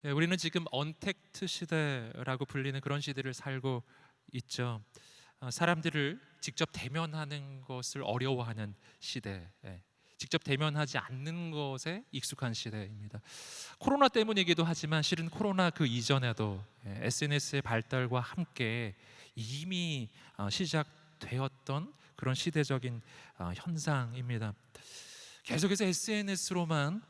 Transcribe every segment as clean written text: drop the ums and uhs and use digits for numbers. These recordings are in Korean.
우리는 지금 언택트 시대라고 불리는 그런 시대를 살고 있죠. 사람들을 직접 대면하는 것을 어려워하는 시대, 직접 대면하지 않는 것에 익숙한 시대입니다. 코로나 때문이기도 하지만 실은 코로나 그 이전에도 SNS의 발달과 함께 이미 시작되었던 그런 시대적인 현상입니다. 계속해서 SNS로만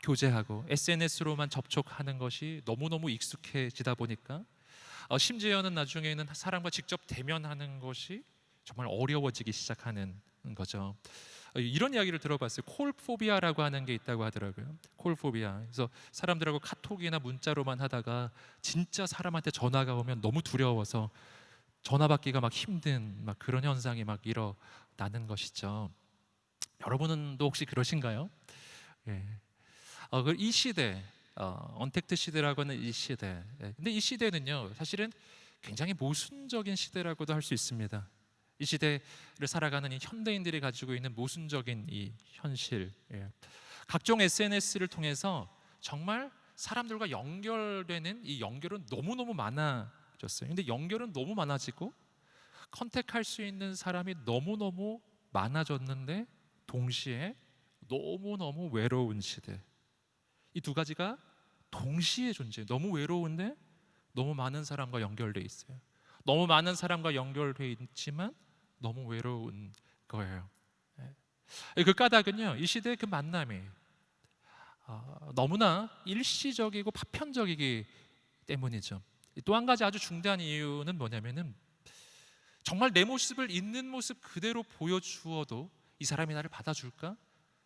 교제하고 SNS로만 접촉하는 것이 너무너무 익숙해지다 보니까 심지어는 나중에는 사람과 직접 대면하는 것이 정말 어려워지기 시작하는 거죠. 이런 이야기를 들어봤어요. 콜포비아라고 하는 게 있다고 하더라고요. 콜포비아. 그래서 사람들하고 카톡이나 문자로만 하다가 진짜 사람한테 전화가 오면 너무 두려워서 전화 받기가 막 힘든 막 그런 현상이 막 일어나는 것이죠. 여러분도 혹시 그러신가요? 예. 이 시대, 언택트 시대라고 하는 이 시대. 근데 이 시대는요, 사실은 굉장히 모순적인 시대라고도 할 수 있습니다. 이 시대를 살아가는 이 현대인들이 가지고 있는 모순적인 이 현실. 각종 SNS를 통해서 정말 사람들과 연결되는 이 연결은 너무너무 많아졌어요. 근데 연결은 너무 많아지고 컨택할 수 있는 사람이 너무너무 많아졌는데 동시에 너무너무 외로운 시대. 이 두 가지가 동시에 존재해요. 너무 외로운데 너무 많은 사람과 연결돼 있어요. 너무 많은 사람과 연결돼 있지만 너무 외로운 거예요. 그 까닭은요, 이 시대의 그 만남이 너무나 일시적이고 파편적이기 때문이죠. 또 한 가지 아주 중대한 이유는 뭐냐면은 정말 내 모습을 있는 모습 그대로 보여주어도 이 사람이 나를 받아줄까?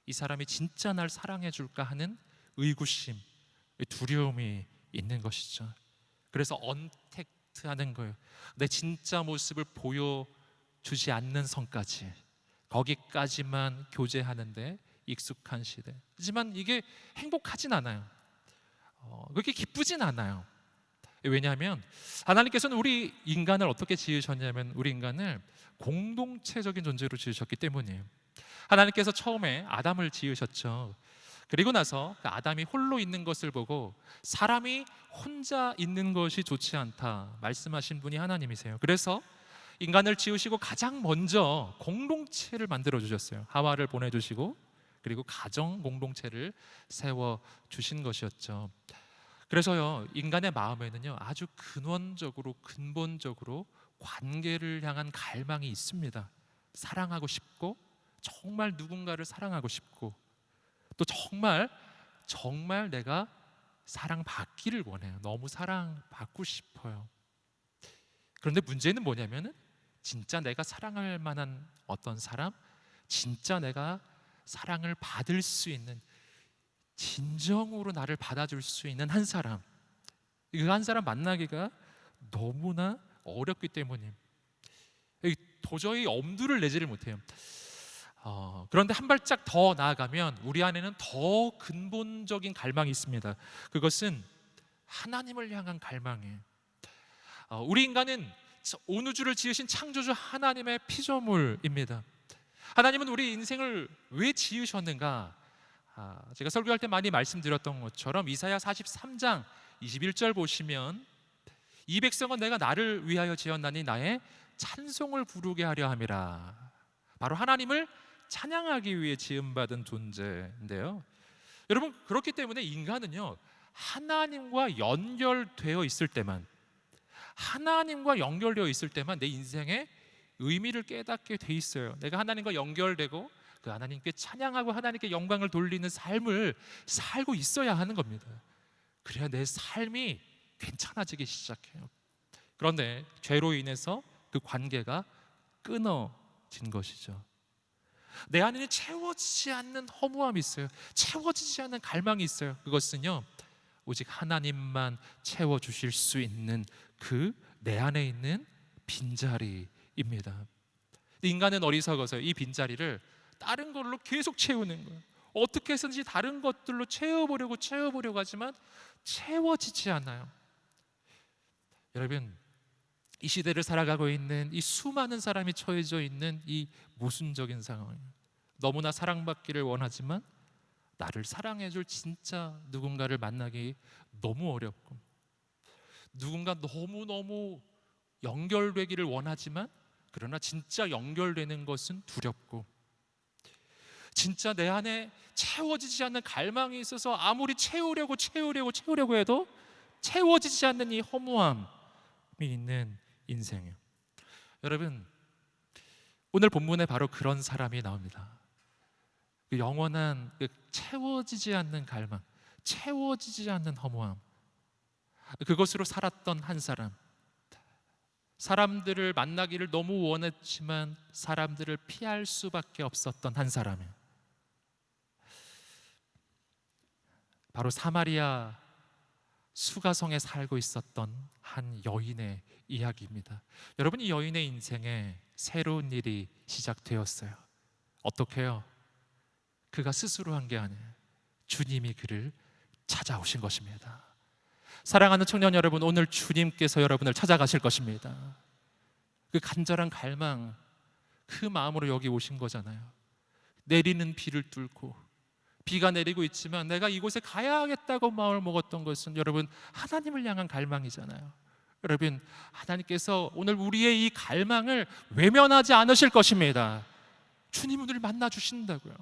이 사람이 진짜 날 사랑해 줄까 하는 의구심, 두려움이 있는 것이죠. 그래서 언택트 하는 거예요. 내 진짜 모습을 보여주지 않는 선까지, 거기까지만 교제하는데 익숙한 시대. 하지만 이게 행복하진 않아요. 그렇게 기쁘진 않아요. 왜냐하면 하나님께서는 우리 인간을 어떻게 지으셨냐면 우리 인간을 공동체적인 존재로 지으셨기 때문이에요. 하나님께서 처음에 아담을 지으셨죠. 그리고 나서 그 아담이 홀로 있는 것을 보고 사람이 혼자 있는 것이 좋지 않다 말씀하신 분이 하나님이세요. 그래서 인간을 지으시고 가장 먼저 공동체를 만들어 주셨어요. 하와를 보내주시고 그리고 가정 공동체를 세워 주신 것이었죠. 그래서요, 인간의 마음에는요 아주 근본적으로 관계를 향한 갈망이 있습니다. 사랑하고 싶고 정말 누군가를 사랑하고 싶고 또 정말 내가 사랑받기를 원해요. 너무 사랑받고 싶어요. 그런데 문제는 뭐냐면은 진짜 내가 사랑할 만한 어떤 사람, 진짜 내가 사랑을 받을 수 있는, 진정으로 나를 받아줄 수 있는 한 사람, 그 한 사람 만나기가 너무나 어렵기 때문에 도저히 엄두를 내지를 못해요. 그런데 한 발짝 더 나아가면 우리 안에는 더 근본적인 갈망이 있습니다. 그것은 하나님을 향한 갈망이에요. 우리 인간은 온 우주를 지으신 창조주 하나님의 피조물입니다. 하나님은 우리 인생을 왜 지으셨는가? 제가 설교할 때 많이 말씀드렸던 것처럼 이사야 43장 21절 보시면 이 백성은 내가 나를 위하여 지었나니 나의 찬송을 부르게 하려 함이라. 바로 하나님을 찬양하기 위해 지음받은 존재인데요. 여러분, 그렇기 때문에 인간은요 하나님과 연결되어 있을 때만, 하나님과 연결되어 있을 때만 내 인생의 의미를 깨닫게 돼 있어요. 내가 하나님과 연결되고 그 하나님께 찬양하고 하나님께 영광을 돌리는 삶을 살고 있어야 하는 겁니다. 그래야 내 삶이 괜찮아지기 시작해요. 그런데 죄로 인해서 그 관계가 끊어진 것이죠. 내 안에는 채워지지 않는 허무함이 있어요. 채워지지 않는 갈망이 있어요. 그것은요 오직 하나님만 채워주실 수 있는 그 내 안에 있는 빈자리입니다. 인간은 어리석어서 이 빈자리를 다른 걸로 계속 채우는 거예요. 어떻게 해서든지 다른 것들로 채워보려고 하지만 채워지지 않아요. 여러분, 이 시대를 살아가고 있는 이 수많은 사람이 처해져 있는 이 모순적인 상황, 너무나 사랑받기를 원하지만 나를 사랑해줄 진짜 누군가를 만나기 너무 어렵고, 누군가 너무너무 연결되기를 원하지만 그러나 진짜 연결되는 것은 두렵고, 진짜 내 안에 채워지지 않는 갈망이 있어서 아무리 채우려고 해도 채워지지 않는 이 허무함이 있는 인생이에요. 여러분, 오늘 본문에 바로 그런 사람이 나옵니다. 그 영원한 그 채워지지 않는 갈망, 채워지지 않는 허무함, 그것으로 살았던 한 사람, 사람들을 만나기를 너무 원했지만 사람들을 피할 수밖에 없었던 한 사람이에요. 바로 사마리아 수가성에 살고 있었던 한 여인의 이야기입니다. 여러분, 이 여인의 인생에 새로운 일이 시작되었어요. 어떻게요? 그가 스스로 한 게 아니에요. 주님이 그를 찾아오신 것입니다. 사랑하는 청년 여러분, 오늘 주님께서 여러분을 찾아가실 것입니다. 그 간절한 갈망, 그 마음으로 여기 오신 거잖아요. 내리는 비를 뚫고, 비가 내리고 있지만 내가 이곳에 가야겠다고 마음을 먹었던 것은 여러분 하나님을 향한 갈망이잖아요. 여러분, 하나님께서 오늘 우리의 이 갈망을 외면하지 않으실 것입니다. 주님 오늘 만나 주신다고요.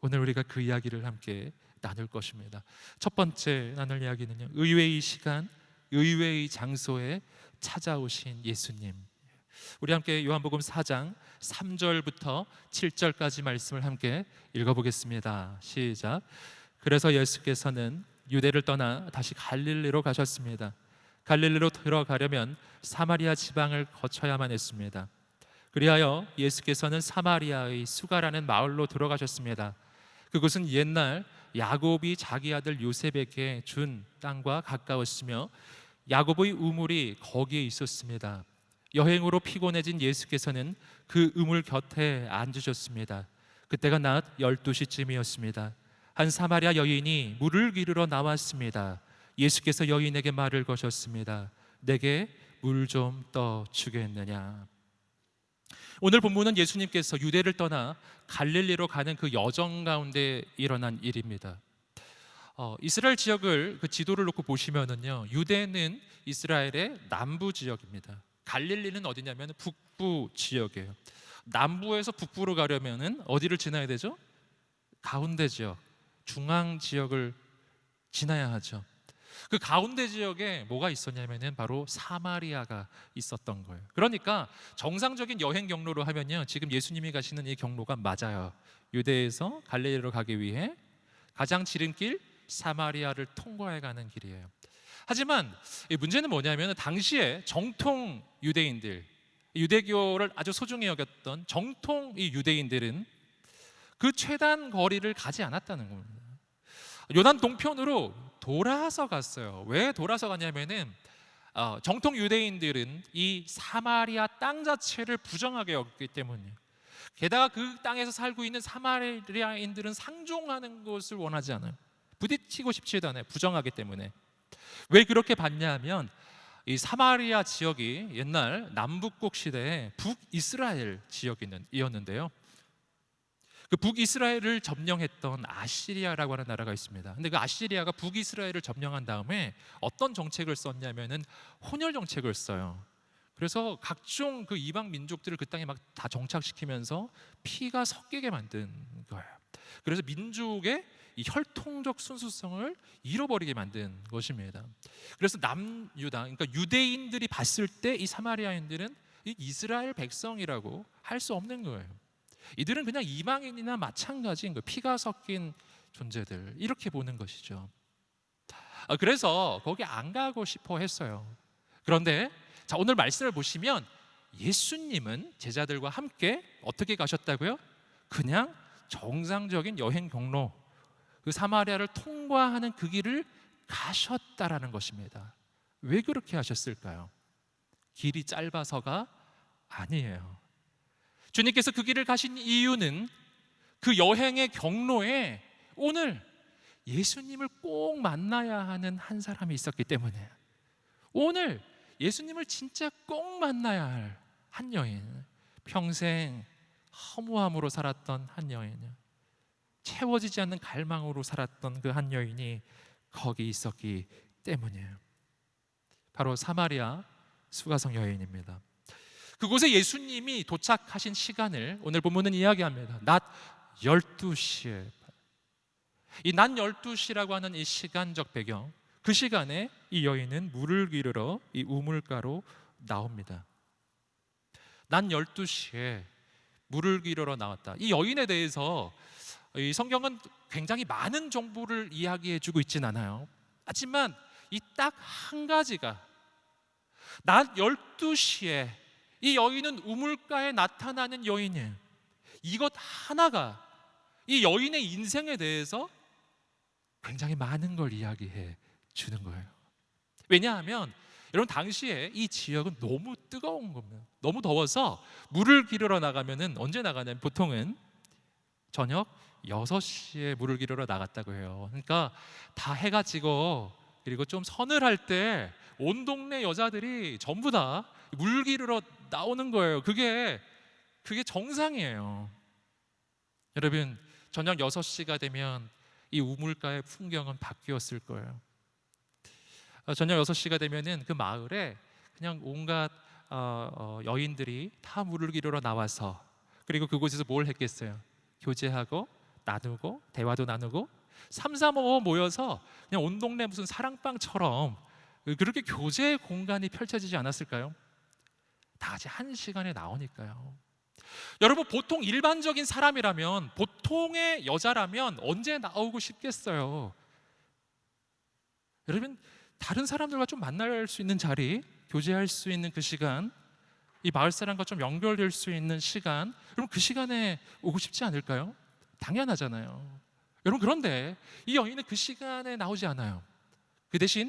오늘 우리가 그 이야기를 함께 나눌 것입니다. 첫 번째 나눌 이야기는요, 의외의 시간, 의외의 장소에 찾아오신 예수님. 우리 함께 요한복음 4장 3절부터 7절까지 말씀을 함께 읽어보겠습니다. 시작. 그래서 예수께서는 유대를 떠나 다시 갈릴리로 가셨습니다. 갈릴리로 들어가려면 사마리아 지방을 거쳐야만 했습니다. 그리하여 예수께서는 사마리아의 수가라는 마을로 들어가셨습니다. 그곳은 옛날 야곱이 자기 아들 요셉에게 준 땅과 가까웠으며 야곱의 우물이 거기에 있었습니다. 여행으로 피곤해진 예수께서는 그 우물 곁에 앉으셨습니다. 그때가 낮 12시쯤이었습니다. 한 사마리아 여인이 물을 기르러 나왔습니다. 예수께서 여인에게 말을 거셨습니다. 내게 물 좀 떠주겠느냐. 오늘 본문은 예수님께서 유대를 떠나 갈릴리로 가는 그 여정 가운데 일어난 일입니다. 이스라엘 지역을 그 지도를 놓고 보시면은요, 유대는 이스라엘의 남부 지역입니다. 갈릴리는 어디냐면 북부 지역이에요. 남부에서 북부로 가려면은 어디를 지나야 되죠? 가운데 지역, 중앙 지역을 지나야 하죠. 그 가운데 지역에 뭐가 있었냐면은 바로 사마리아가 있었던 거예요. 그러니까 정상적인 여행 경로로 하면요, 지금 예수님이 가시는 이 경로가 맞아요. 유대에서 갈릴리로 가기 위해 가장 지름길 사마리아를 통과해 가는 길이에요. 하지만 이 문제는 뭐냐면 당시에 정통 유대인들, 유대교를 아주 소중히 여겼던 정통 이 유대인들은 그 최단 거리를 가지 않았다는 겁니다. 요단 동편으로 돌아서 갔어요. 왜 돌아서 갔냐면은 정통 유대인들은 이 사마리아 땅 자체를 부정하게 여겼기 때문이에요. 게다가 그 땅에서 살고 있는 사마리아인들은 상종하는 것을 원하지 않아요. 부딪히고 싶지도 않아요. 부정하기 때문에. 왜 그렇게 봤냐면 이 사마리아 지역이 옛날 남북국 시대의 북이스라엘 지역이었는데요. 그 북이스라엘을 점령했던 아시리아라고 하는 나라가 있습니다. 근데 그 아시리아가 북이스라엘을 점령한 다음에 어떤 정책을 썼냐면은 혼혈 정책을 써요. 그래서 각종 그 이방 민족들을 그 땅에 막 다 정착시키면서 피가 섞이게 만든 거예요. 그래서 민족의 이 혈통적 순수성을 잃어버리게 만든 것입니다. 그래서 남유다, 그러니까 유대인들이 봤을 때 이 사마리아인들은 이 이스라엘 백성이라고 할 수 없는 거예요. 이들은 그냥 이방인이나 마찬가지인 거예요. 피가 섞인 존재들, 이렇게 보는 것이죠. 그래서 거기 안 가고 싶어 했어요. 그런데 자, 오늘 말씀을 보시면 예수님은 제자들과 함께 어떻게 가셨다고요? 그냥 정상적인 여행 경로, 그 사마리아를 통과하는 그 길을 가셨다라는 것입니다. 왜 그렇게 하셨을까요? 길이 짧아서가 아니에요. 주님께서 그 길을 가신 이유는 그 여행의 경로에 오늘 예수님을 꼭 만나야 하는 한 사람이 있었기 때문에, 오늘 예수님을 진짜 꼭 만나야 할 한 여인, 평생 허무함으로 살았던 한 여인, 채워지지 않는 갈망으로 살았던 그 한 여인이 거기 있었기 때문이에요. 바로 사마리아 수가성 여인입니다. 그곳에 예수님이 도착하신 시간을 오늘 본문은 이야기합니다. 낮 12시에, 이 낮 12시라고 하는 이 시간적 배경, 그 시간에 이 여인은 물을 기르러 이 우물가로 나옵니다. 낮 12시에 물을 기르러 나왔다. 이 여인에 대해서 이 성경은 굉장히 많은 정보를 이야기해주고 있진 않아요. 하지만 이 딱 한 가지가, 낮 12시에 이 여인은 우물가에 나타나는 여인이에요. 이것 하나가 이 여인의 인생에 대해서 굉장히 많은 걸 이야기해 주는 거예요. 왜냐하면 여러분, 당시에 이 지역은 너무 뜨거운 겁니다. 너무 더워서 물을 기르러 나가면은 언제 나가냐면 보통은 저녁 6시에 물을 기르러 나갔다고 해요. 그러니까 다 해가 지고 그리고 좀 서늘할 때 온 동네 여자들이 전부 다 물 기르러 나오는 거예요. 그게 정상이에요. 여러분, 저녁 6시가 되면 이 우물가의 풍경은 바뀌었을 거예요. 저녁 6시가 되면은 그 마을에 그냥 온갖 여인들이 다 물을 기르러 나와서, 그리고 그곳에서 뭘 했겠어요? 교제하고 나누고 대화도 나누고 3, 4, 5 모여서 그냥 온 동네 무슨 사랑방처럼 그렇게 교제 공간이 펼쳐지지 않았을까요? 다 같이 한 시간에 나오니까요. 여러분, 보통 일반적인 사람이라면, 보통의 여자라면 언제 나오고 싶겠어요? 여러분, 다른 사람들과 좀 만날 수 있는 자리, 교제할 수 있는 그 시간, 이 마을 사람과 좀 연결될 수 있는 시간, 여러분 그 시간에 오고 싶지 않을까요? 당연하잖아요. 여러분, 그런데 이 여인은 그 시간에 나오지 않아요. 그 대신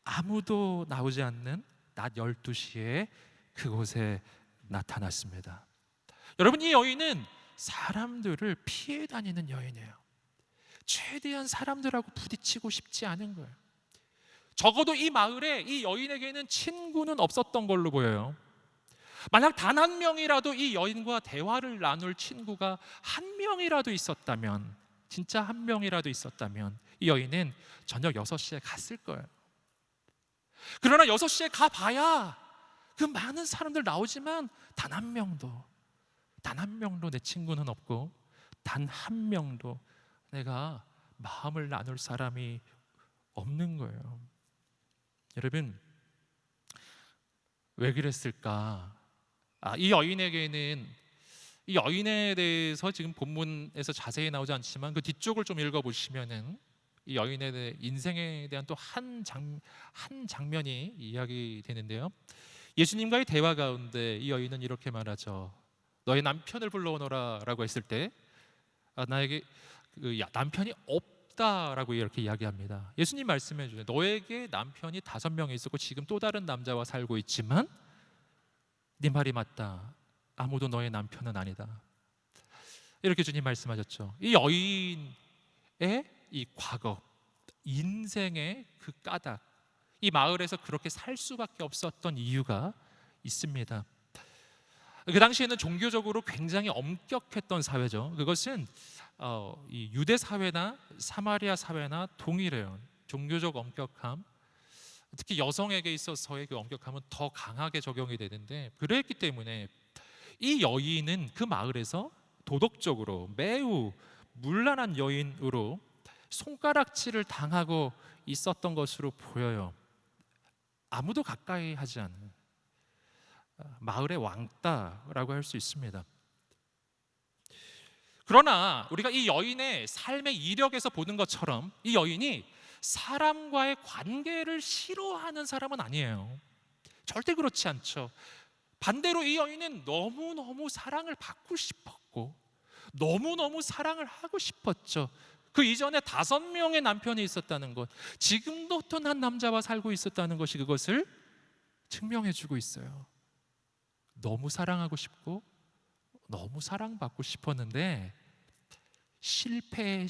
아무도 나오지 않는 낮 12시에 그곳에 나타났습니다. 여러분, 이 여인은 사람들을 피해 다니는 여인이에요. 최대한 사람들하고 부딪히고 싶지 않은 거예요. 적어도 이 마을에 이 여인에게는 친구는 없었던 걸로 보여요. 만약 단 한 명이라도 이 여인과 대화를 나눌 친구가 한 명이라도 있었다면, 진짜 한 명이라도 있었다면 이 여인은 저녁 6시에 갔을 거예요. 그러나 6시에 가봐야 그 많은 사람들 나오지만 단 한 명도 내 친구는 없고, 단 한 명도 내가 마음을 나눌 사람이 없는 거예요. 여러분, 왜 그랬을까? 이 여인에게는, 이 여인에 대해서 지금 본문에서 자세히 나오지 않지만 그 뒤쪽을 좀 읽어보시면은 이 여인의 인생에 대한 또 한 장면이 이야기되는데요. 예수님과의 대화 가운데 이 여인은 이렇게 말하죠. 너의 남편을 불러오너라 라고 했을 때, 나에게 남편이 없다라고 이렇게 이야기합니다. 예수님 말씀해 주세요. 너에게 남편이 5명이 있었고 지금 또 다른 남자와 살고 있지만 네 말이 맞다. 아무도 너의 남편은 아니다. 이렇게 주님 말씀하셨죠. 이 여인의 이 과거, 인생의 그 까닭, 이 마을에서 그렇게 살 수밖에 없었던 이유가 있습니다. 그 당시에는 종교적으로 굉장히 엄격했던 사회죠. 그것은 이 유대 사회나 사마리아 사회나 동일해요. 종교적 엄격함, 특히 여성에게 있어서의 그 엄격함은 더 강하게 적용이 되는데, 그랬기 때문에 이 여인은 그 마을에서 도덕적으로 매우 문란한 여인으로 손가락질을 당하고 있었던 것으로 보여요. 아무도 가까이 하지 않는 마을의 왕따라고 할 수 있습니다. 그러나 우리가 이 여인의 삶의 이력에서 보는 것처럼 이 여인이 사람과의 관계를 싫어하는 사람은 아니에요. 절대 그렇지 않죠. 반대로 이 여인은 너무너무 사랑을 받고 싶었고 너무너무 사랑을 하고 싶었죠. 그 이전에 5명의 남편이 있었다는 것, 지금도 어떤 한 남자와 살고 있었다는 것이 그것을 증명해 주고 있어요. 너무 사랑하고 싶고 너무 사랑받고 싶었는데 실패가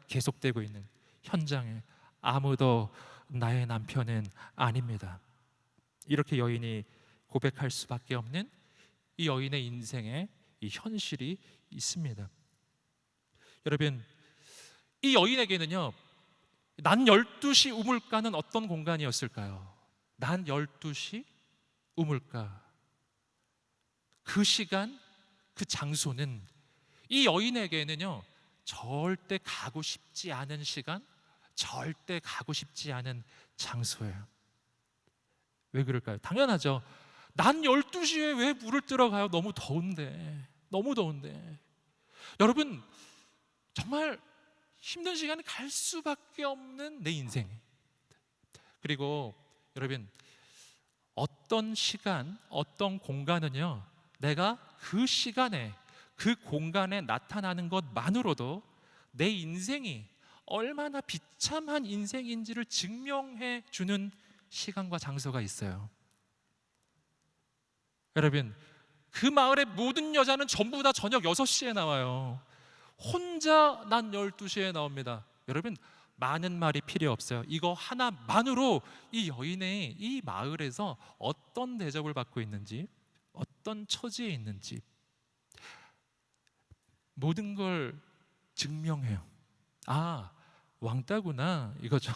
계속되고 있는 현장에 아무도 나의 남편은 아닙니다. 이렇게 여인이 고백할 수밖에 없는 이 여인의 인생에 이 현실이 있습니다. 여러분, 이 여인에게는요, 낮 12시 우물가는 어떤 공간이었을까요? 낮 12시 우물가, 그 시간, 그 장소는 이 여인에게는요, 절대 가고 싶지 않은 시간, 절대 가고 싶지 않은 장소예요. 왜 그럴까요? 당연하죠. 낮 12시에 왜 물을 뜨러 가요? 너무 더운데. 너무 더운데. 여러분, 정말 힘든 시간이 갈 수밖에 없는 내 인생. 그리고 여러분, 어떤 시간, 어떤 공간은요, 내가 그 시간에, 그 공간에 나타나는 것만으로도 내 인생이 얼마나 비참한 인생인지를 증명해 주는 시간과 장소가 있어요. 여러분, 그 마을의 모든 여자는 전부 다 저녁 6시에 나와요. 혼자 낮 12시에 나옵니다. 여러분, 많은 말이 필요 없어요. 이거 하나만으로 이 여인의 이 마을에서 어떤 대접을 받고 있는지, 어떤 처지에 있는지 모든 걸 증명해요. 아, 왕따구나 이거죠.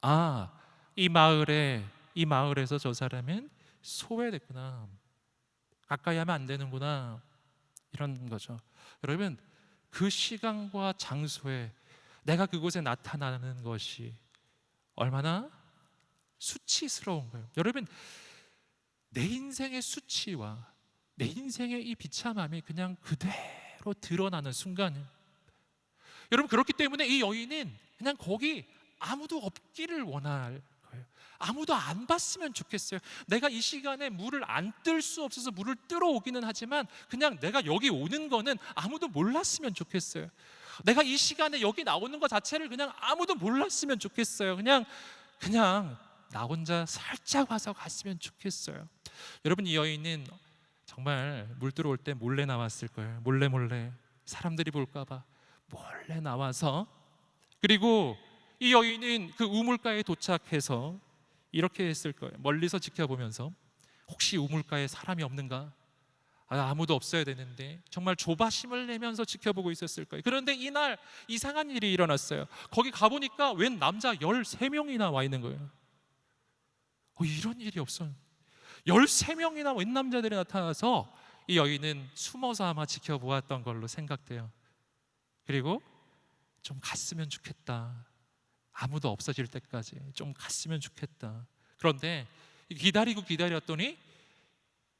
아, 이 마을에서 저 사람은 소외됐구나. 가까이 하면 안 되는구나. 이런 거죠. 여러분, 그 시간과 장소에 내가 그곳에 나타나는 것이 얼마나 수치스러운 거예요. 여러분, 내 인생의 수치와 내 인생의 이 비참함이 그냥 그대로 드러나는 순간이에요. 여러분, 그렇기 때문에 이 여인은 그냥 거기 아무도 없기를 원할 거예요. 아무도 안 봤으면 좋겠어요. 내가 이 시간에 물을 안 뜰 수 없어서 물을 뜨러 오기는 하지만 그냥 내가 여기 오는 거는 아무도 몰랐으면 좋겠어요. 내가 이 시간에 여기 나오는 것 자체를 그냥 아무도 몰랐으면 좋겠어요. 그냥 나 혼자 살짝 와서 갔으면 좋겠어요. 여러분, 이 여인은 정말 물 들어올 때 몰래 나왔을 거예요. 몰래 사람들이 볼까 봐 몰래 나와서, 그리고 이 여인은 그 우물가에 도착해서 이렇게 했을 거예요. 멀리서 지켜보면서 혹시 우물가에 사람이 없는가? 아무도 없어야 되는데 정말 조바심을 내면서 지켜보고 있었을 거예요. 그런데 이날 이상한 일이 일어났어요. 거기 가보니까 웬 남자 13명이나 와 있는 거예요. 이런 일이 없어요. 13명이나 웬 남자들이 나타나서 이 여인은 숨어서 아마 지켜보았던 걸로 생각돼요. 그리고 좀 갔으면 좋겠다. 아무도 없어질 때까지 좀 갔으면 좋겠다. 그런데 기다렸더니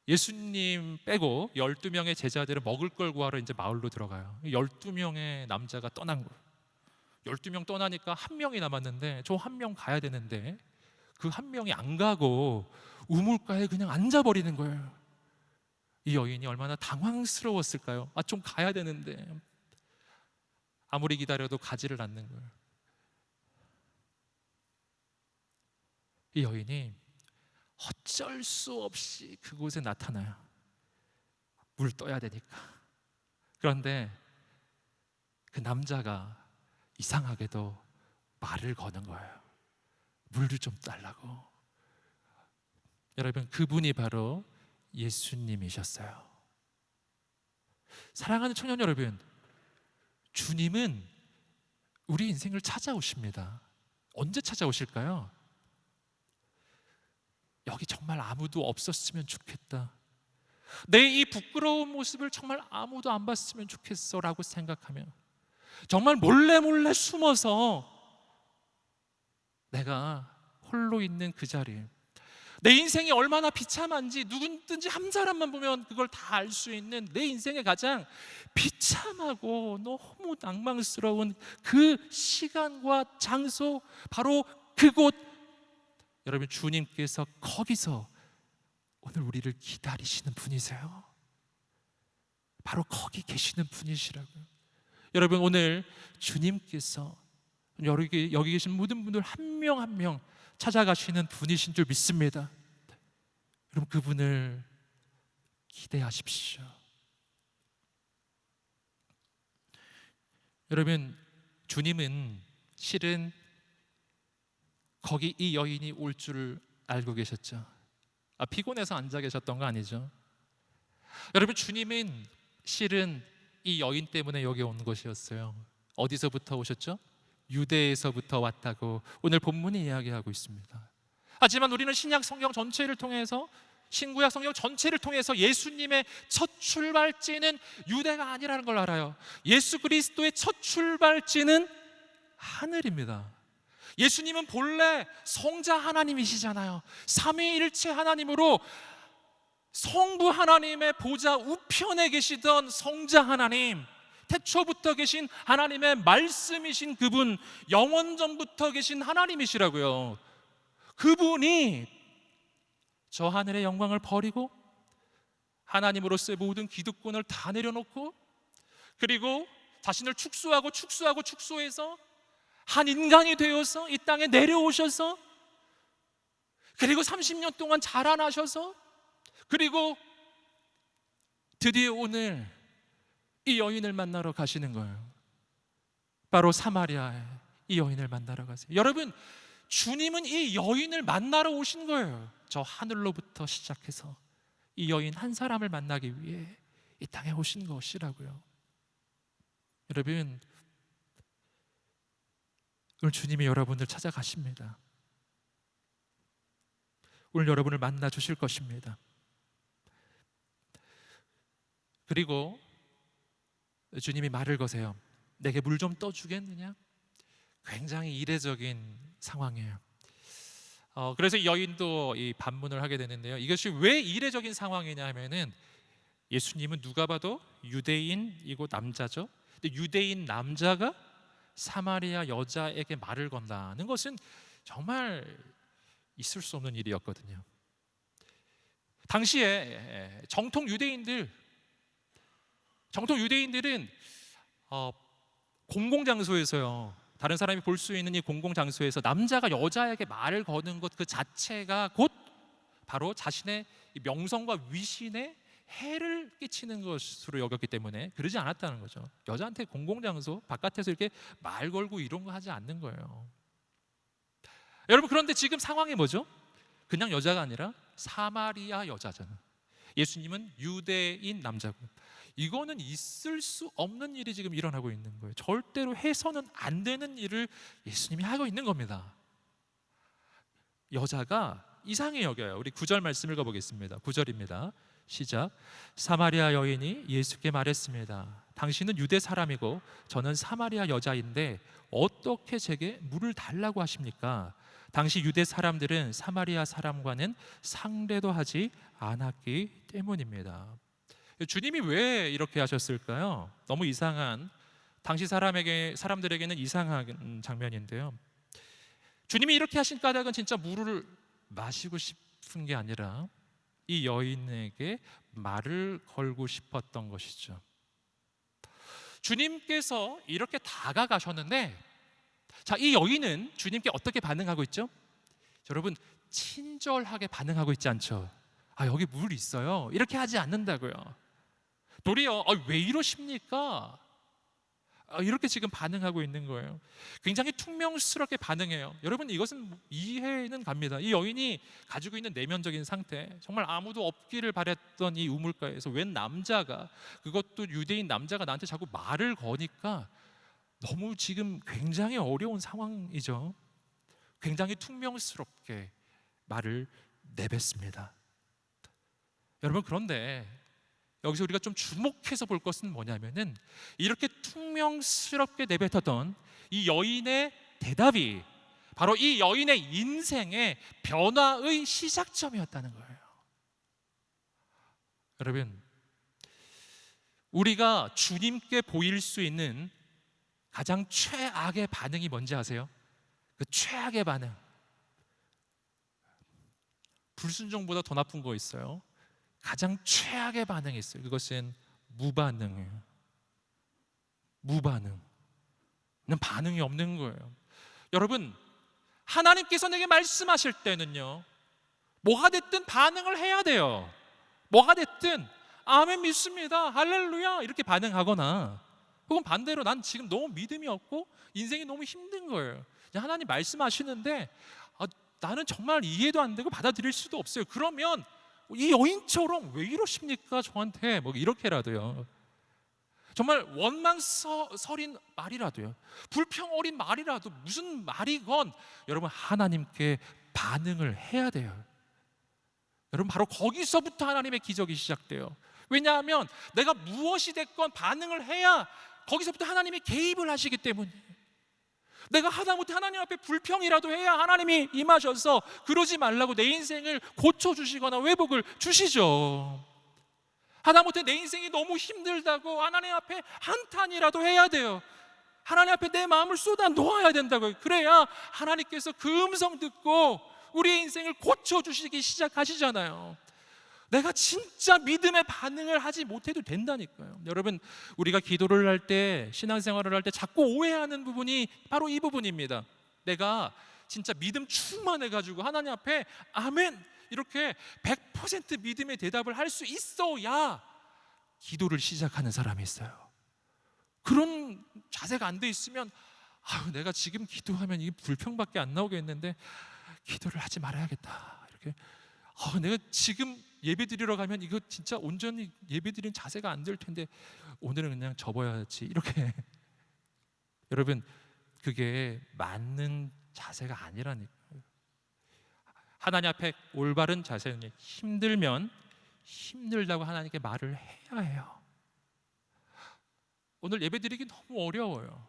예수님 빼고 12명의 제자들은 먹을 걸 구하러 이제 마을로 들어가요. 12명의 남자가 떠난 거예요. 12명 떠나니까 한 명이 남았는데 저 한 명 가야 되는데 그 한 명이 안 가고 우물가에 그냥 앉아버리는 거예요. 이 여인이 얼마나 당황스러웠을까요? 좀 가야 되는데 아무리 기다려도 가지를 않는 거예요. 이 여인이 어쩔 수 없이 그곳에 나타나요. 물 떠야 되니까. 그런데 그 남자가 이상하게도 말을 거는 거예요. 물을 좀 달라고. 여러분, 그분이 바로 예수님이셨어요. 사랑하는 청년 여러분, 주님은 우리 인생을 찾아오십니다. 언제 찾아오실까요? 여기 정말 아무도 없었으면 좋겠다. 내 이 부끄러운 모습을 정말 아무도 안 봤으면 좋겠어 라고 생각하며 정말 몰래 숨어서 내가 홀로 있는 그 자리에 내 인생이 얼마나 비참한지 누구든지 한 사람만 보면 그걸 다 알 수 있는 내 인생의 가장 비참하고 너무 낭망스러운 그 시간과 장소, 바로 그곳, 여러분, 주님께서 거기서 오늘 우리를 기다리시는 분이세요. 바로 거기 계시는 분이시라고요. 여러분, 오늘 주님께서 여기 계신 모든 분들 한 명 한 명 찾아가시는 분이신 줄 믿습니다. 여러분, 그분을 기대하십시오. 여러분, 주님은 실은 거기 이 여인이 올 줄을 알고 계셨죠. 피곤해서 앉아 계셨던 거 아니죠. 여러분, 주님은 실은 이 여인 때문에 여기 온 것이었어요. 어디서부터 오셨죠? 유대에서부터 왔다고 오늘 본문이 이야기하고 있습니다. 하지만 우리는 신약 성경 전체를 통해서, 신구약 성경 전체를 통해서 예수님의 첫 출발지는 유대가 아니라는 걸 알아요. 예수 그리스도의 첫 출발지는 하늘입니다. 예수님은 본래 성자 하나님이시잖아요. 삼위일체 하나님으로 성부 하나님의 보좌 우편에 계시던 성자 하나님, 태초부터 계신 하나님의 말씀이신 그분, 영원전부터 계신 하나님이시라고요. 그분이 저 하늘의 영광을 버리고 하나님으로서의 모든 기득권을 다 내려놓고, 그리고 자신을 축소해서 한 인간이 되어서 이 땅에 내려오셔서, 그리고 30년 동안 자라나셔서, 그리고 드디어 오늘 이 여인을 만나러 가시는 거예요. 바로 사마리아에 이 여인을 만나러 가세요. 여러분, 주님은 이 여인을 만나러 오신 거예요. 저 하늘로부터 시작해서 이 여인 한 사람을 만나기 위해 이 땅에 오신 것이라고요. 여러분, 오늘 주님이 여러분을 찾아가십니다. 오늘 여러분을 만나 주실 것입니다. 그리고 주님이 말을 거세요. 내게 물 좀 떠주겠느냐? 굉장히 이례적인 상황이에요. 그래서 이 여인도 이 반문을 하게 되는데요. 이것이 왜 이례적인 상황이냐 하면은, 예수님은 누가 봐도 유대인이고 남자죠. 근데 유대인 남자가 사마리아 여자에게 말을 건다는 것은 정말 있을 수 없는 일이었거든요. 당시에 정통 유대인들은 공공장소에서요, 다른 사람이 볼 수 있는 이 공공장소에서 남자가 여자에게 말을 거는 것 그 자체가 곧 바로 자신의 명성과 위신에 해를 끼치는 것으로 여겼기 때문에 그러지 않았다는 거죠. 여자한테 공공장소 바깥에서 이렇게 말 걸고 이런 거 하지 않는 거예요. 여러분, 그런데 지금 상황이 뭐죠? 그냥 여자가 아니라 사마리아 여자잖아요. 예수님은 유대인 남자고, 이거는 있을 수 없는 일이 지금 일어나고 있는 거예요. 절대로 해서는 안 되는 일을 예수님이 하고 있는 겁니다. 여자가 이상히 여겨요. 우리 9절 말씀 읽어보겠습니다. 9절입니다. 시작. 사마리아 여인이 예수께 말했습니다. 당신은 유대 사람이고 저는 사마리아 여자인데 어떻게 제게 물을 달라고 하십니까? 당시 유대 사람들은 사마리아 사람과는 상대도 하지 않았기 때문입니다. 주님이 왜 이렇게 하셨을까요? 너무 이상한, 당시 사람들에게는 이상한 장면인데요. 주님이 이렇게 하신 까닭은 진짜 물을 마시고 싶은 게 아니라 이 여인에게 말을 걸고 싶었던 것이죠. 주님께서 이렇게 다가가셨는데, 자, 이 여인은 주님께 어떻게 반응하고 있죠? 여러분, 친절하게 반응하고 있지 않죠? 아, 여기 물 있어요, 이렇게 하지 않는다고요. 도리어 왜 이러십니까? 이렇게 지금 반응하고 있는 거예요. 굉장히 퉁명스럽게 반응해요. 여러분, 이것은 이해는 갑니다. 이 여인이 가지고 있는 내면적인 상태, 정말 아무도 없기를 바랬던 이 우물가에서 웬 남자가, 그것도 유대인 남자가 나한테 자꾸 말을 거니까 너무 지금 굉장히 어려운 상황이죠. 굉장히 퉁명스럽게 말을 내뱉습니다. 여러분, 그런데 여기서 우리가 좀 주목해서 볼 것은 뭐냐면은, 이렇게 퉁명스럽게 내뱉었던 이 여인의 대답이 바로 이 여인의 인생의 변화의 시작점이었다는 거예요. 여러분, 우리가 주님께 보일 수 있는 가장 최악의 반응이 뭔지 아세요? 그 최악의 반응, 불순종보다 더 나쁜 거 있어요. 가장 최악의 반응이 있어요. 그것은 무반응이에요. 무반응. 그냥 반응이 없는 거예요. 여러분, 하나님께서 내게 말씀하실 때는요, 뭐가 됐든 반응을 해야 돼요. 뭐가 됐든 아멘 믿습니다, 할렐루야 이렇게 반응하거나, 혹은 반대로 난 지금 너무 믿음이 없고 인생이 너무 힘든 거예요. 하나님 말씀하시는데 나는 정말 이해도 안 되고 받아들일 수도 없어요. 그러면 이 여인처럼 왜 이러십니까 저한테, 뭐 이렇게라도요. 정말 원망설인 말이라도요, 불평 어린 말이라도 무슨 말이건 여러분 하나님께 반응을 해야 돼요. 여러분 바로 거기서부터 하나님의 기적이 시작돼요. 왜냐하면 내가 무엇이 됐건 반응을 해야 거기서부터 하나님이 개입을 하시기 때문이에요. 내가 하다못해 하나님 앞에 불평이라도 해야 하나님이 임하셔서 그러지 말라고 내 인생을 고쳐주시거나 회복을 주시죠. 하다못해 내 인생이 너무 힘들다고 하나님 앞에 한탄이라도 해야 돼요. 하나님 앞에 내 마음을 쏟아 놓아야 된다고요. 그래야 하나님께서 그 음성 듣고 우리의 인생을 고쳐주시기 시작하시잖아요. 내가 진짜 믿음의 반응을 하지 못해도 된다니까요. 여러분, 우리가 기도를 할 때, 신앙생활을 할 때 자꾸 오해하는 부분이 바로 이 부분입니다. 내가 진짜 믿음 충만해가지고 하나님 앞에 아멘 이렇게 100% 믿음의 대답을 할 수 있어야 기도를 시작하는 사람이 있어요. 그런 자세가 안 돼 있으면 내가 지금 기도하면 이게 불평밖에 안 나오겠는데 기도를 하지 말아야겠다. 이렇게 내가 지금 예배 드리러 가면 이거 진짜 온전히 예배 드리는 자세가 안 될 텐데 오늘은 그냥 접어야지 이렇게 여러분 그게 맞는 자세가 아니라니까요. 하나님 앞에 올바른 자세는 힘들면 힘들다고 하나님께 말을 해야 해요. 오늘 예배 드리기 너무 어려워요.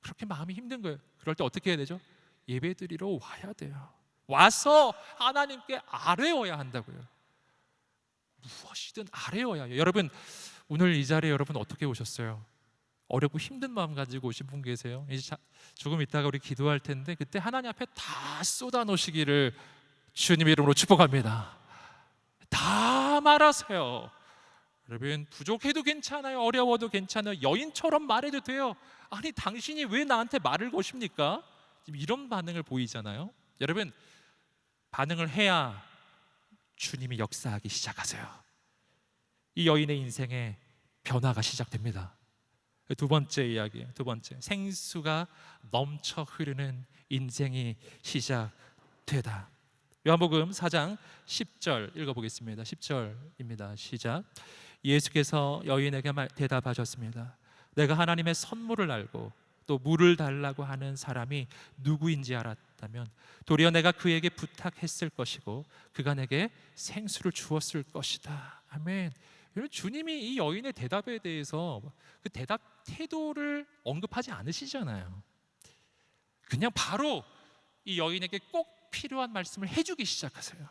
그렇게 마음이 힘든 거예요. 그럴 때 어떻게 해야 되죠? 예배 드리러 와야 돼요. 와서 하나님께 아뢰어야 한다고요. 무엇이든 아뢰어야 해요. 여러분 오늘 이 자리에 여러분 어떻게 오셨어요? 어렵고 힘든 마음 가지고 오신 분 계세요? 이제 조금 있다가 우리 기도할 텐데 그때 하나님 앞에 다 쏟아 놓으시기를 주님 이름으로 축복합니다. 다 말하세요. 여러분 부족해도 괜찮아요. 어려워도 괜찮아요. 여인처럼 말해도 돼요. 아니 당신이 왜 나한테 말을 거십니까? 지금 이런 반응을 보이잖아요. 여러분 반응을 해야 주님이 역사하기 시작하세요. 이 여인의 인생에 변화가 시작됩니다. 두 번째 이야기, 두 번째 생수가 넘쳐 흐르는 인생이 시작되다. 요한복음 4장 10절 읽어보겠습니다. 10절입니다. 시작. 예수께서 여인에게 대답하셨습니다. 내가 하나님의 선물을 알고 또 물을 달라고 하는 사람이 누구인지 알았다면 도리어 내가 그에게 부탁했을 것이고 그가 내게 생수를 주었을 것이다. 아멘. 주님이 이 여인의 대답에 대해서 그 대답 태도를 언급하지 않으시잖아요. 그냥 바로 이 여인에게 꼭 필요한 말씀을 해주기 시작하세요.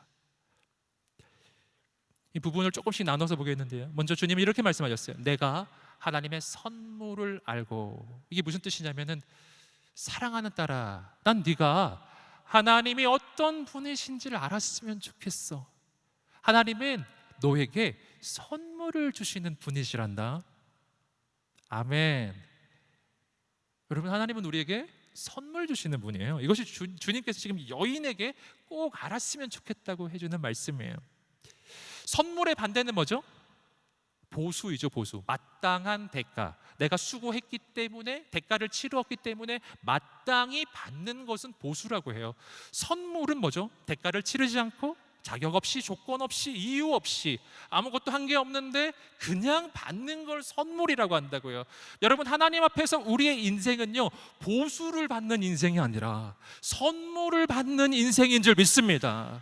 이 부분을 조금씩 나눠서 보겠는데요. 먼저 주님이 이렇게 말씀하셨어요. 내가 하나님의 선물을 알고, 이게 무슨 뜻이냐면은 사랑하는 딸아, 난 네가 하나님이 어떤 분이신지를 알았으면 좋겠어. 하나님은 너에게 선물을 주시는 분이시란다. 아멘. 여러분 하나님은 우리에게 선물 주시는 분이에요. 이것이 주님께서 지금 여인에게 꼭 알았으면 좋겠다고 해주는 말씀이에요. 선물의 반대는 뭐죠? 보수이죠. 보수. 마땅한 대가. 내가 수고했기 때문에 대가를 치루었기 때문에 마땅히 받는 것은 보수라고 해요. 선물은 뭐죠? 대가를 치르지 않고 자격 없이 조건 없이 이유 없이 아무것도 한 게 없는데 그냥 받는 걸 선물이라고 한다고요. 여러분 하나님 앞에서 우리의 인생은요 보수를 받는 인생이 아니라 선물을 받는 인생인 줄 믿습니다.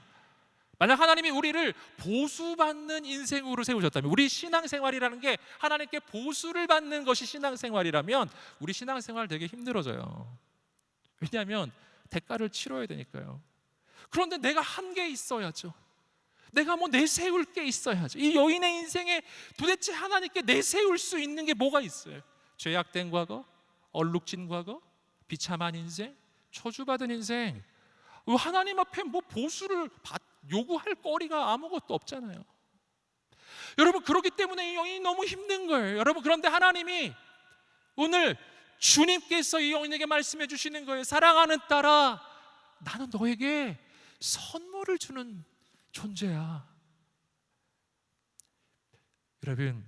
만약 하나님이 우리를 보수받는 인생으로 세우셨다면, 우리 신앙생활이라는 게 하나님께 보수를 받는 것이 신앙생활이라면 우리 신앙생활 되게 힘들어져요. 왜냐하면 대가를 치러야 되니까요. 그런데 내가 한 게 있어야죠. 내가 뭐 내세울 게 있어야죠. 이 여인의 인생에 도대체 하나님께 내세울 수 있는 게 뭐가 있어요? 죄악된 과거, 얼룩진 과거, 비참한 인생, 저주받은 인생. 하나님 앞에 뭐 보수를 요구할 거리가 아무것도 없잖아요. 여러분 그렇기 때문에 이 여인이 너무 힘든 거예요. 여러분 그런데 하나님이 오늘 주님께서 이 여인에게 말씀해 주시는 거예요. 사랑하는 딸아, 나는 너에게 선물을 주는 존재야. 여러분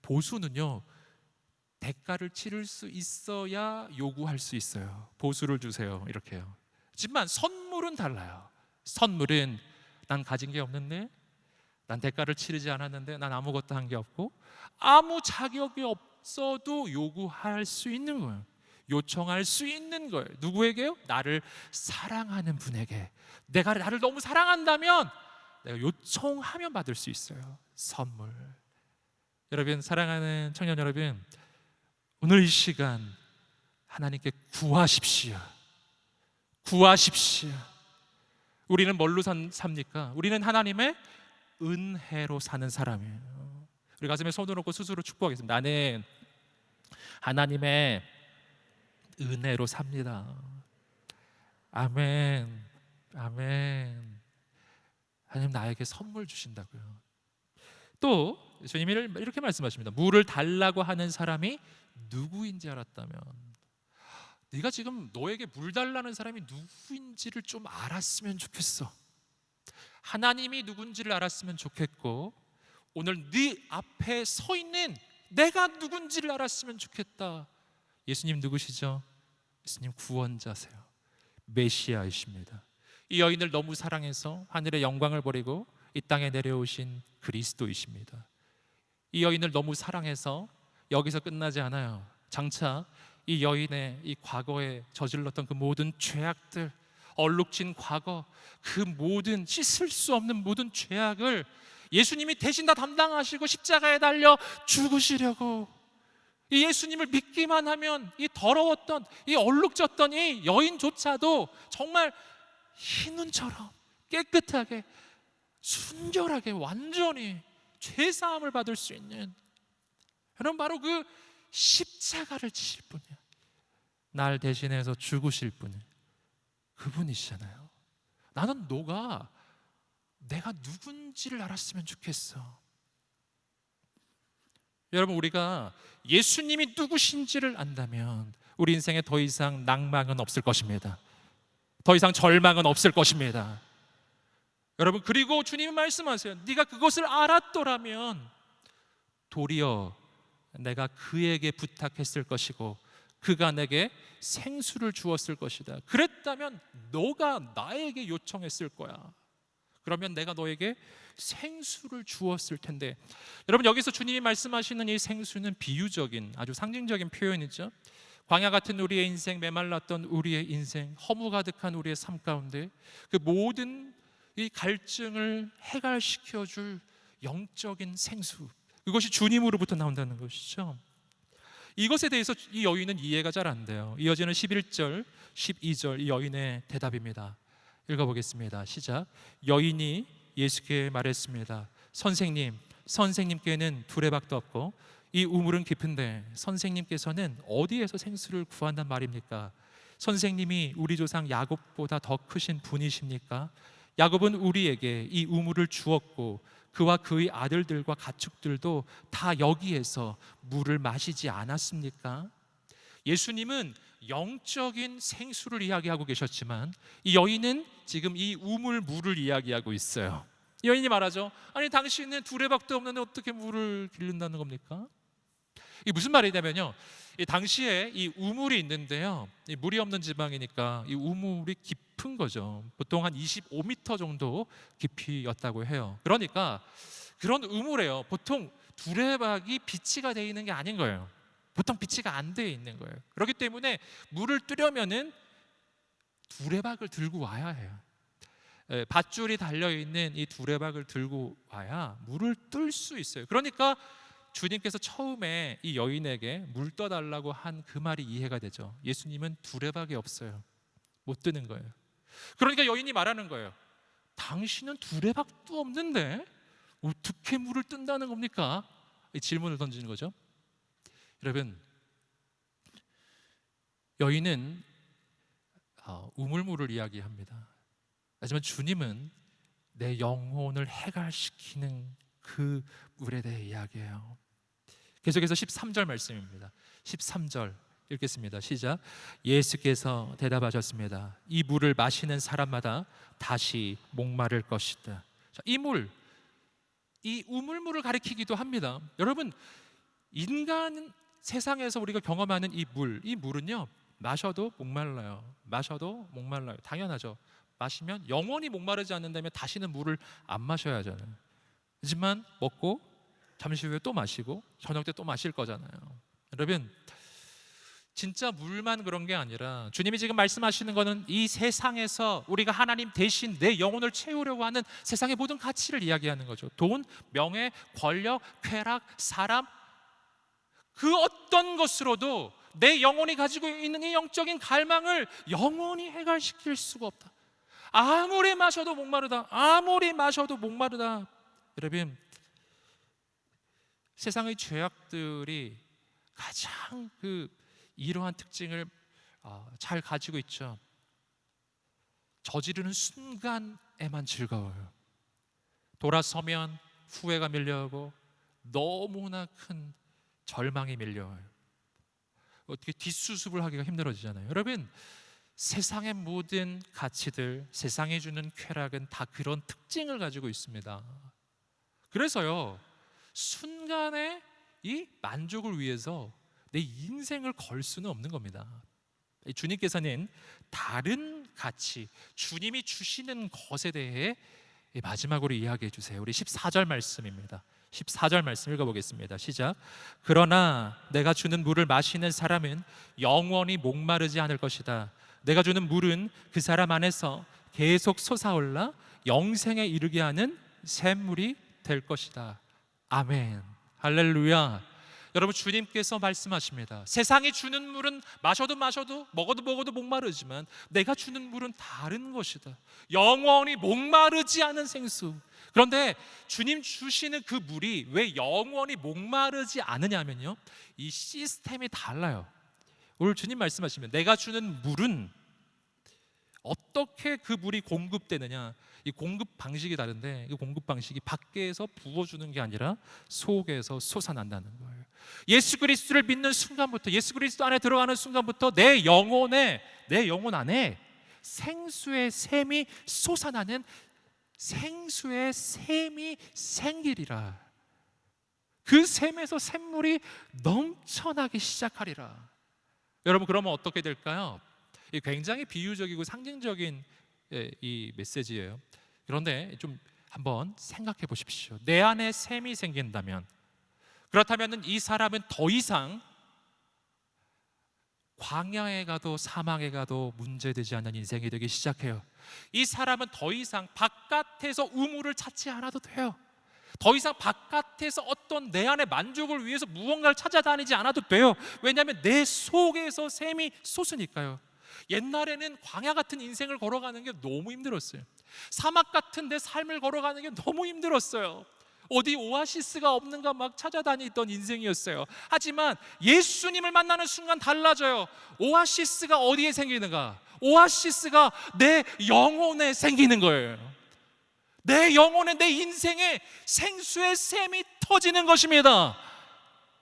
보수는요 대가를 치를 수 있어야 요구할 수 있어요. 보수를 주세요 이렇게요. 하지만 선물은 달라요. 선물은 난 가진 게 없는데, 난 대가를 치르지 않았는데, 난 아무것도 한 게 없고 아무 자격이 없어도 요구할 수 있는 거예요. 요청할 수 있는 거예요. 누구에게요? 나를 사랑하는 분에게. 내가 나를 너무 사랑한다면 내가 요청하면 받을 수 있어요. 선물. 여러분, 사랑하는 청년 여러분, 오늘 이 시간 하나님께 구하십시오. 구하십시오. 우리는 뭘로 삽니까? 우리는 하나님의 은혜로 사는 사람이에요. 우리 가슴에 손을 얹고 스스로 축복하겠습니다. 나는 하나님의 은혜로 삽니다. 아멘. 아멘. 하나님 나에게 선물 주신다고요. 또 주님이 이렇게 말씀하십니다. 물을 달라고 하는 사람이 누구인지 알았다면, 네가 지금 너에게 물 달라는 사람이 누구인지를 좀 알았으면 좋겠어. 하나님이 누군지를 알았으면 좋겠고, 오늘 네 앞에 서 있는 내가 누군지를 알았으면 좋겠다. 예수님 누구시죠? 예수님 구원자세요. 메시아이십니다. 이 여인을 너무 사랑해서 하늘의 영광을 버리고 이 땅에 내려오신 그리스도이십니다. 이 여인을 너무 사랑해서 여기서 끝나지 않아요. 장차 이 여인의 이 과거에 저질렀던 그 모든 죄악들, 얼룩진 과거, 그 모든 씻을 수 없는 모든 죄악을 예수님이 대신 다 담당하시고 십자가에 달려 죽으시려고, 이 예수님을 믿기만 하면 이 더러웠던, 이 얼룩졌던 이 여인조차도 정말 흰눈처럼 깨끗하게 순결하게 완전히 죄사함을 받을 수 있는, 여러분, 바로 그 십자가를 지실 분이야. 날 대신해서 죽으실 분이 그분이시잖아요. 나는 내가 누군지를 알았으면 좋겠어. 여러분, 우리가 예수님이 누구신지를 안다면 우리 인생에 더 이상 낭망은 없을 것입니다. 더 이상 절망은 없을 것입니다. 여러분, 그리고 주님이 말씀하세요. 네가 그것을 알았더라면 도리어 내가 그에게 부탁했을 것이고 그가 내게 생수를 주었을 것이다. 그랬다면 너가 나에게 요청했을 거야. 그러면 내가 너에게 생수를 주었을 텐데. 여러분, 여기서 주님이 말씀하시는 이 생수는 비유적인, 아주 상징적인 표현이죠. 광야 같은 우리의 인생, 메말랐던 우리의 인생, 허무 가득한 우리의 삶 가운데 그 모든 이 갈증을 해갈시켜줄 영적인 생수, 그것이 주님으로부터 나온다는 것이죠. 이것에 대해서 이 여인은 이해가 잘 안 돼요. 이어지는 11절, 12절 이 여인의 대답입니다. 읽어보겠습니다. 시작. 여인이 예수께 말했습니다. 선생님께는 두레박도 없고 이 우물은 깊은데 선생님께서는 어디에서 생수를 구한단 말입니까? 선생님이 우리 조상 야곱보다 더 크신 분이십니까? 야곱은 우리에게 이 우물을 주었고 그와 그의 아들들과 가축들도 다 여기에서 물을 마시지 않았습니까? 예수님은 영적인 생수를 이야기하고 계셨지만 이 여인은 지금 이 우물 물을 이야기하고 있어요. 이 여인이 말하죠. 아니, 당신은 두레박도 없는데 어떻게 물을 기른다는 겁니까? 이게 무슨 말이냐면요, 이 당시에 이 우물이 있는데요, 이 물이 없는 지방이니까 이 우물이 깊은 거죠. 보통 한 25m 정도 깊이였다고 해요. 그러니까 그런 우물에요, 보통 두레박이 비치가 되어 있는 게 아닌 거예요. 보통 비치가 안 되어 있는 거예요. 그렇기 때문에 물을 뜨려면은 두레박을 들고 와야 해요. 밧줄이 달려있는 이 두레박을 들고 와야 물을 뜰 수 있어요. 그러니까 주님께서 처음에 이 여인에게 물 떠달라고 한 그 말이 이해가 되죠. 예수님은 두레박이 없어요. 못 뜨는 거예요. 그러니까 여인이 말하는 거예요. 당신은 두레박도 없는데 어떻게 물을 뜬다는 겁니까? 이 질문을 던지는 거죠. 여러분, 여인은 우물물을 이야기합니다. 하지만 주님은 내 영혼을 해갈시키는 그 물에 대해 이야기해요. 계속해서 13절 말씀입니다. 13절 읽겠습니다. 시작. 예수께서 대답하셨습니다. 이 물을 마시는 사람마다 다시 목마를 것이다. 자, 이 물, 이 우물물을 가리키기도 합니다. 여러분, 인간 세상에서 우리가 경험하는 이 물은요, 마셔도 목말라요. 마셔도 목말라요. 당연하죠. 마시면 영원히 목마르지 않는다면 다시는 물을 안 마셔야 하잖아요. 하지만 먹고 잠시 후에 또 마시고 저녁 때 또 마실 거잖아요. 여러분, 진짜 물만 그런 게 아니라 주님이 지금 말씀하시는 것은 이 세상에서 우리가 하나님 대신 내 영혼을 채우려고 하는 세상의 모든 가치를 이야기하는 거죠. 돈, 명예, 권력, 쾌락, 사람, 그 어떤 것으로도 내 영혼이 가지고 있는 이 영적인 갈망을 영원히 해결시킬 수가 없다. 아무리 마셔도 목마르다. 아무리 마셔도 목마르다. 여러분, 세상의 죄악들이 가장 이러한 특징을 잘 가지고 있죠. 저지르는 순간에만 즐거워요. 돌아서면 후회가 밀려오고 너무나 큰 절망이 밀려와요. 어떻게 뒷수습을 하기가 힘들어지잖아요. 여러분, 세상의 모든 가치들, 세상이 주는 쾌락은 다 그런 특징을 가지고 있습니다. 그래서요, 순간의 이 만족을 위해서 내 인생을 걸 수는 없는 겁니다. 주님께서는 다른 가치, 주님이 주시는 것에 대해 마지막으로 이야기해 주세요. 우리 14절 말씀입니다. 14절 말씀 읽어보겠습니다. 시작. 그러나 내가 주는 물을 마시는 사람은 영원히 목마르지 않을 것이다. 내가 주는 물은 그 사람 안에서 계속 솟아올라 영생에 이르게 하는 샘물이 될 것이다. 아멘. 할렐루야. 여러분, 주님께서 말씀하십니다. 세상이 주는 물은 마셔도 먹어도 목마르지만 내가 주는 물은 다른 것이다. 영원히 목마르지 않은 생수. 그런데 주님 주시는 그 물이 왜 영원히 목마르지 않으냐면요, 이 시스템이 달라요. 오늘 주님 말씀하시면 내가 주는 물은 어떻게 그 물이 공급되느냐, 이 공급 방식이 다른데, 이 공급 방식이 밖에서 부어주는 게 아니라 속에서 솟아난다는 거예요. 예수 그리스도를 믿는 순간부터, 예수 그리스도 안에 들어가는 순간부터 내 영혼 안에 생수의 샘이 솟아나는, 생수의 샘이 생기리라. 그 샘에서 샘물이 넘쳐나기 시작하리라. 여러분, 그러면 어떻게 될까요? 굉장히 비유적이고 상징적인 이 메시지예요. 그런데 좀 한번 생각해 보십시오. 내 안에 샘이 생긴다면, 그렇다면 이 사람은 더 이상 광야에 가도 사막에 가도 문제되지 않는 인생이 되기 시작해요. 이 사람은 더 이상 바깥에서 우물을 찾지 않아도 돼요. 더 이상 바깥에서 어떤 내 안의 만족을 위해서 무언가를 찾아다니지 않아도 돼요. 왜냐하면 내 속에서 샘이 솟으니까요. 옛날에는 광야 같은 인생을 걸어가는 게 너무 힘들었어요. 사막 같은 내 삶을 걸어가는 게 너무 힘들었어요. 어디 오아시스가 없는가 막 찾아다니던 인생이었어요. 하지만 예수님을 만나는 순간 달라져요. 오아시스가 어디에 생기는가? 오아시스가 내 영혼에 생기는 거예요. 내 영혼에, 내 인생에 생수의 샘이 터지는 것입니다.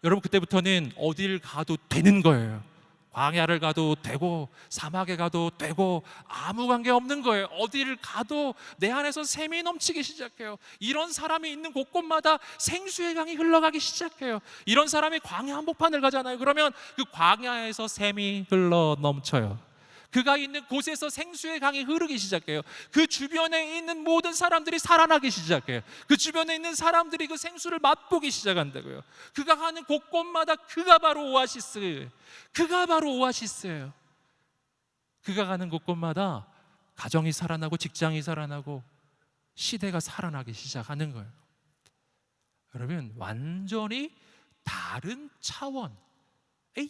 여러분, 그때부터는 어딜 가도 되는 거예요. 광야를 가도 되고 사막에 가도 되고 아무 관계 없는 거예요. 어디를 가도 내 안에서 샘이 넘치기 시작해요. 이런 사람이 있는 곳곳마다 생수의 강이 흘러가기 시작해요. 이런 사람이 광야 한복판을 가잖아요. 그러면 그 광야에서 샘이 흘러 넘쳐요. 그가 있는 곳에서 생수의 강이 흐르기 시작해요. 그 주변에 있는 모든 사람들이 살아나기 시작해요. 그 주변에 있는 사람들이 그 생수를 맛보기 시작한다고요. 그가 가는 곳곳마다 그가 바로 오아시스, 그가 바로 오아시스예요. 그가 가는 곳곳마다 가정이 살아나고 직장이 살아나고 시대가 살아나기 시작하는 거예요. 여러분, 완전히 다른 차원의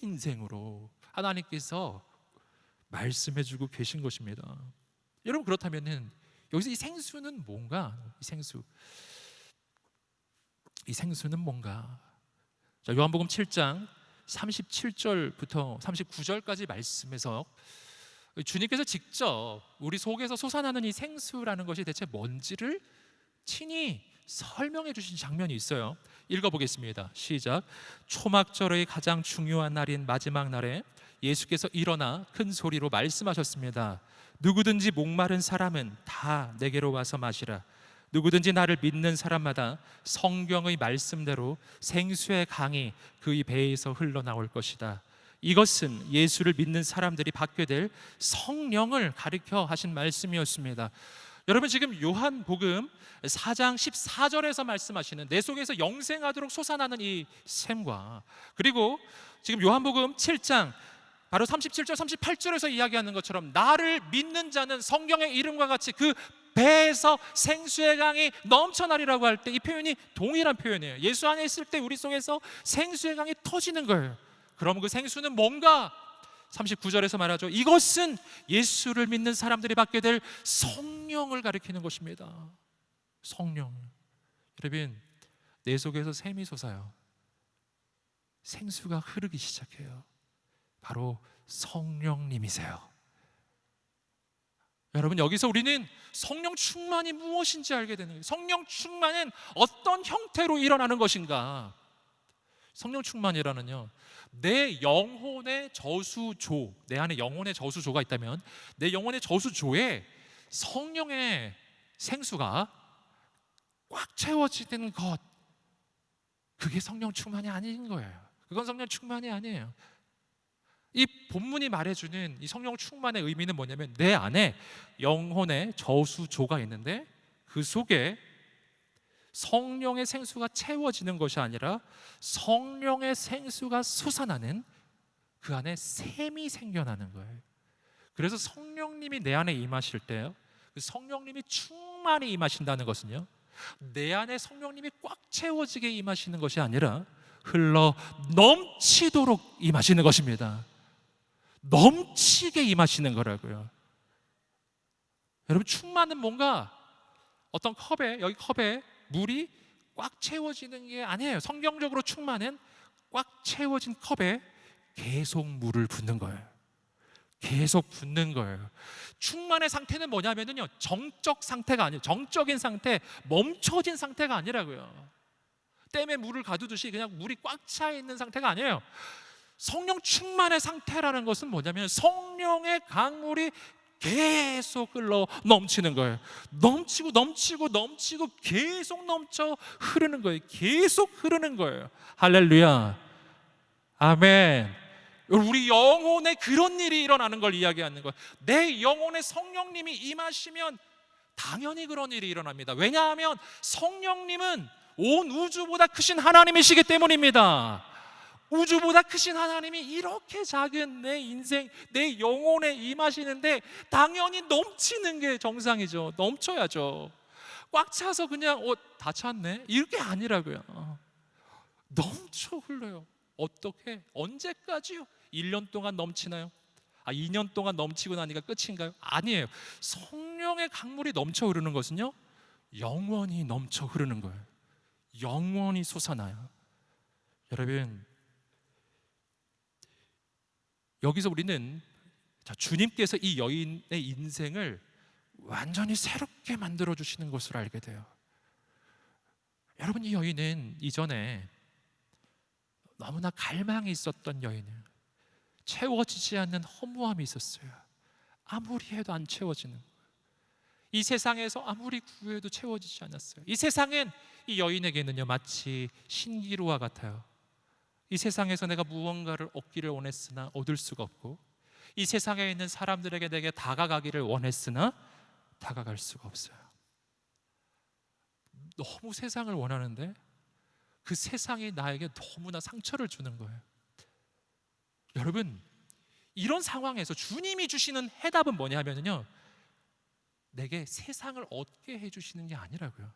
인생으로 하나님께서 말씀해주고 계신 것입니다. 여러분, 그렇다면은 여기서 이 생수는 뭔가? 이 생수는 뭔가? 자, 요한복음 7장 37절부터 39절까지 말씀에서 주님께서 직접 우리 속에서 솟아나는 이 생수라는 것이 대체 뭔지를 친히 설명해 주신 장면이 있어요. 읽어보겠습니다. 시작. 초막절의 가장 중요한 날인 마지막 날에 예수께서 일어나 큰 소리로 말씀하셨습니다. 누구든지 목마른 사람은 다 내게로 와서 마시라. 누구든지 나를 믿는 사람마다 성경의 말씀대로 생수의 강이 그의 배에서 흘러나올 것이다. 이것은 예수를 믿는 사람들이 받게 될 성령을 가리켜 하신 말씀이었습니다. 여러분, 지금 요한복음 4장 14절에서 말씀하시는 내 속에서 영생하도록 솟아나는 이 샘과, 그리고 지금 요한복음 7장 바로 37절 38절에서 이야기하는 것처럼 나를 믿는 자는 성경의 이름과 같이 그 배에서 생수의 강이 넘쳐나리라고 할 때 이 표현이 동일한 표현이에요. 예수 안에 있을 때 우리 속에서 생수의 강이 터지는 거예요. 그럼 그 생수는 뭔가? 39절에서 말하죠. 이것은 예수를 믿는 사람들이 받게 될 성령을 가리키는 것입니다. 성령. 여러분, 내 속에서 샘이 솟아요. 생수가 흐르기 시작해요. 바로 성령님이세요. 여러분, 여기서 우리는 성령 충만이 무엇인지 알게 되는 거예요. 성령 충만은 어떤 형태로 일어나는 것인가? 성령 충만이라는요, 내 영혼의 저수조, 내 안에 영혼의 저수조가 있다면 내 영혼의 저수조에 성령의 생수가 꽉 채워지는 것, 그게 성령 충만이 아닌 거예요. 그건 성령 충만이 아니에요. 이 본문이 말해주는 이 성령 충만의 의미는 뭐냐면, 내 안에 영혼의 저수조가 있는데 그 속에 성령의 생수가 채워지는 것이 아니라 성령의 생수가 솟아나는, 그 안에 샘이 생겨나는 거예요. 그래서 성령님이 내 안에 임하실 때요, 그 성령님이 충만히 임하신다는 것은요, 내 안에 성령님이 꽉 채워지게 임하시는 것이 아니라 흘러 넘치도록 임하시는 것입니다. 넘치게 임하시는 거라고요. 여러분, 충만은 뭔가 어떤 컵에, 여기 컵에 물이 꽉 채워지는 게 아니에요. 성경적으로 충만은 꽉 채워진 컵에 계속 물을 붓는 거예요. 계속 붓는 거예요. 충만의 상태는 뭐냐면요, 정적 상태가 아니에요. 정적인 상태, 멈춰진 상태가 아니라고요. 댐에 물을 가두듯이 그냥 물이 꽉 차 있는 상태가 아니에요. 성령 충만의 상태라는 것은 뭐냐면 성령의 강물이 계속 흘러 넘치는 거예요. 넘치고 넘치고 넘치고 계속 넘쳐 흐르는 거예요. 계속 흐르는 거예요. 할렐루야, 아멘. 우리 영혼에 그런 일이 일어나는 걸 이야기하는 거예요. 내 영혼에 성령님이 임하시면 당연히 그런 일이 일어납니다. 왜냐하면 성령님은 온 우주보다 크신 하나님이시기 때문입니다. 우주보다 크신 하나님이 이렇게 작은 내 인생, 내 영혼에 임하시는데 당연히 넘치는 게 정상이죠. 넘쳐야죠. 꽉 차서 그냥 다 찼네, 이렇게 아니라고요. 넘쳐 흘러요. 어떻게? 언제까지요? 1년 동안 넘치나요? 2년 동안 넘치고 나니까 끝인가요? 아니에요. 성령의 강물이 넘쳐 흐르는 것은요, 영원히 넘쳐 흐르는 거예요. 영원히 솟아나요. 여러분, 여기서 우리는 주님께서 이 여인의 인생을 완전히 새롭게 만들어 주시는 것을 알게 돼요. 여러분, 이 여인은 이전에 너무나 갈망이 있었던 여인이에요. 채워지지 않는 허무함이 있었어요. 아무리 해도 안 채워지는 거예요. 이 세상에서 아무리 구해도 채워지지 않았어요. 이 세상은 이 여인에게는요, 마치 신기루와 같아요. 이 세상에서 내가 무언가를 얻기를 원했으나 얻을 수가 없고, 이 세상에 있는 사람들에게 내게 다가가기를 원했으나 다가갈 수가 없어요. 너무 세상을 원하는데 그 세상이 나에게 너무나 상처를 주는 거예요. 여러분, 이런 상황에서 주님이 주시는 해답은 뭐냐면요, 내게 세상을 얻게 해주시는 게 아니라고요.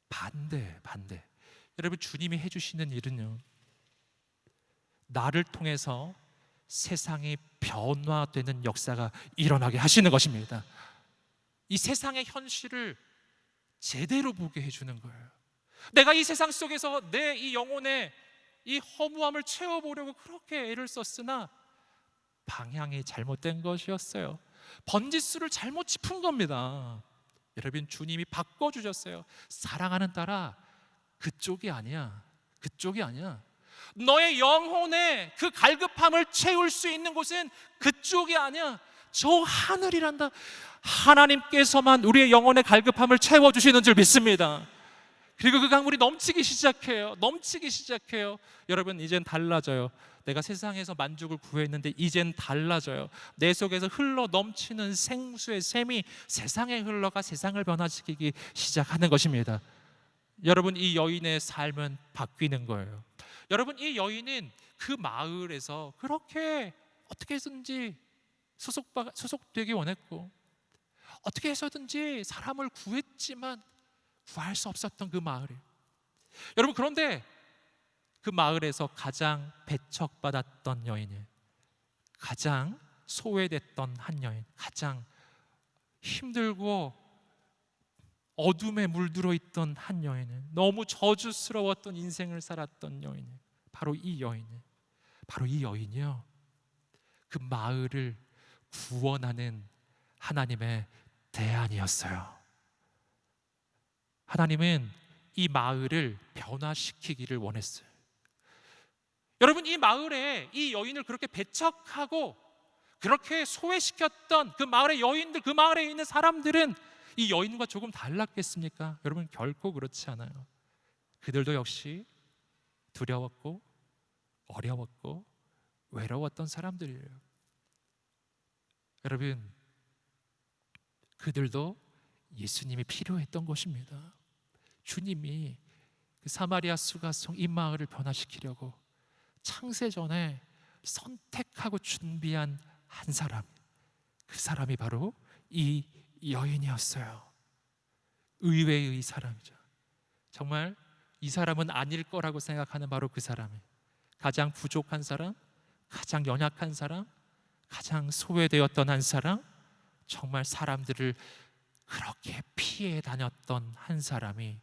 반대. 여러분, 주님이 해주시는 일은요, 나를 통해서 세상이 변화되는 역사가 일어나게 하시는 것입니다. 이 세상의 현실을 제대로 보게 해주는 거예요. 내가 이 세상 속에서 내 이 영혼의 이 허무함을 채워보려고 그렇게 애를 썼으나 방향이 잘못된 것이었어요. 번지수를 잘못 짚은 겁니다. 여러분, 주님이 바꿔주셨어요. 사랑하는 딸아, 그쪽이 아니야. 너의 영혼의 그 갈급함을 채울 수 있는 곳은 그쪽이 아니야. 저 하늘이란다. 하나님께서만 우리의 영혼의 갈급함을 채워주시는 줄 믿습니다. 그리고 그 강물이 넘치기 시작해요. 여러분, 이젠 달라져요. 내가 세상에서 만족을 구했는데 이젠 달라져요. 내 속에서 흘러 넘치는 생수의 샘이 세상에 흘러가 세상을 변화시키기 시작하는 것입니다. 여러분, 이 여인의 삶은 바뀌는 거예요. 여러분, 이 여인은 그 마을에서 그렇게 어떻게 해서든지 소속되기 원했고, 어떻게 해서든지 사람을 구했지만 구할 수 없었던 그 마을이에요. 여러분, 그런데 그 마을에서 가장 배척받았던 여인이에요. 가장 소외됐던 한 여인, 가장 힘들고 어둠에 물들어 있던 한 여인은, 너무 저주스러웠던 인생을 살았던 여인, 바로 이 여인, 바로 이 여인이요, 그 마을을 구원하는 하나님의 대안이었어요. 하나님은 이 마을을 변화시키기를 원했어요. 여러분, 이 마을에 이 여인을 그렇게 배척하고 그렇게 소외시켰던 그 마을의 여인들, 그 마을에 있는 사람들은 이 여인과 조금 달랐겠습니까? 여러분, 결코 그렇지 않아요. 그들도 역시 두려웠고 어려웠고 외로웠던 사람들이에요. 여러분, 그들도 예수님이 필요했던 것입니다. 주님이 그 사마리아 수가성 이 마을을 변화시키려고 창세전에 선택하고 준비한 한 사람, 그 사람이 바로 이 여인이었어요. 의외의 사람이죠. 정말 이 사람은 아닐 거라고 생각하는 바로 그 사람이, 가장 부족한 사람, 가장 연약한 사람, 가장 소외되었던 한 사람, 정말 사람들을 그렇게 피해 다녔던 한 사람이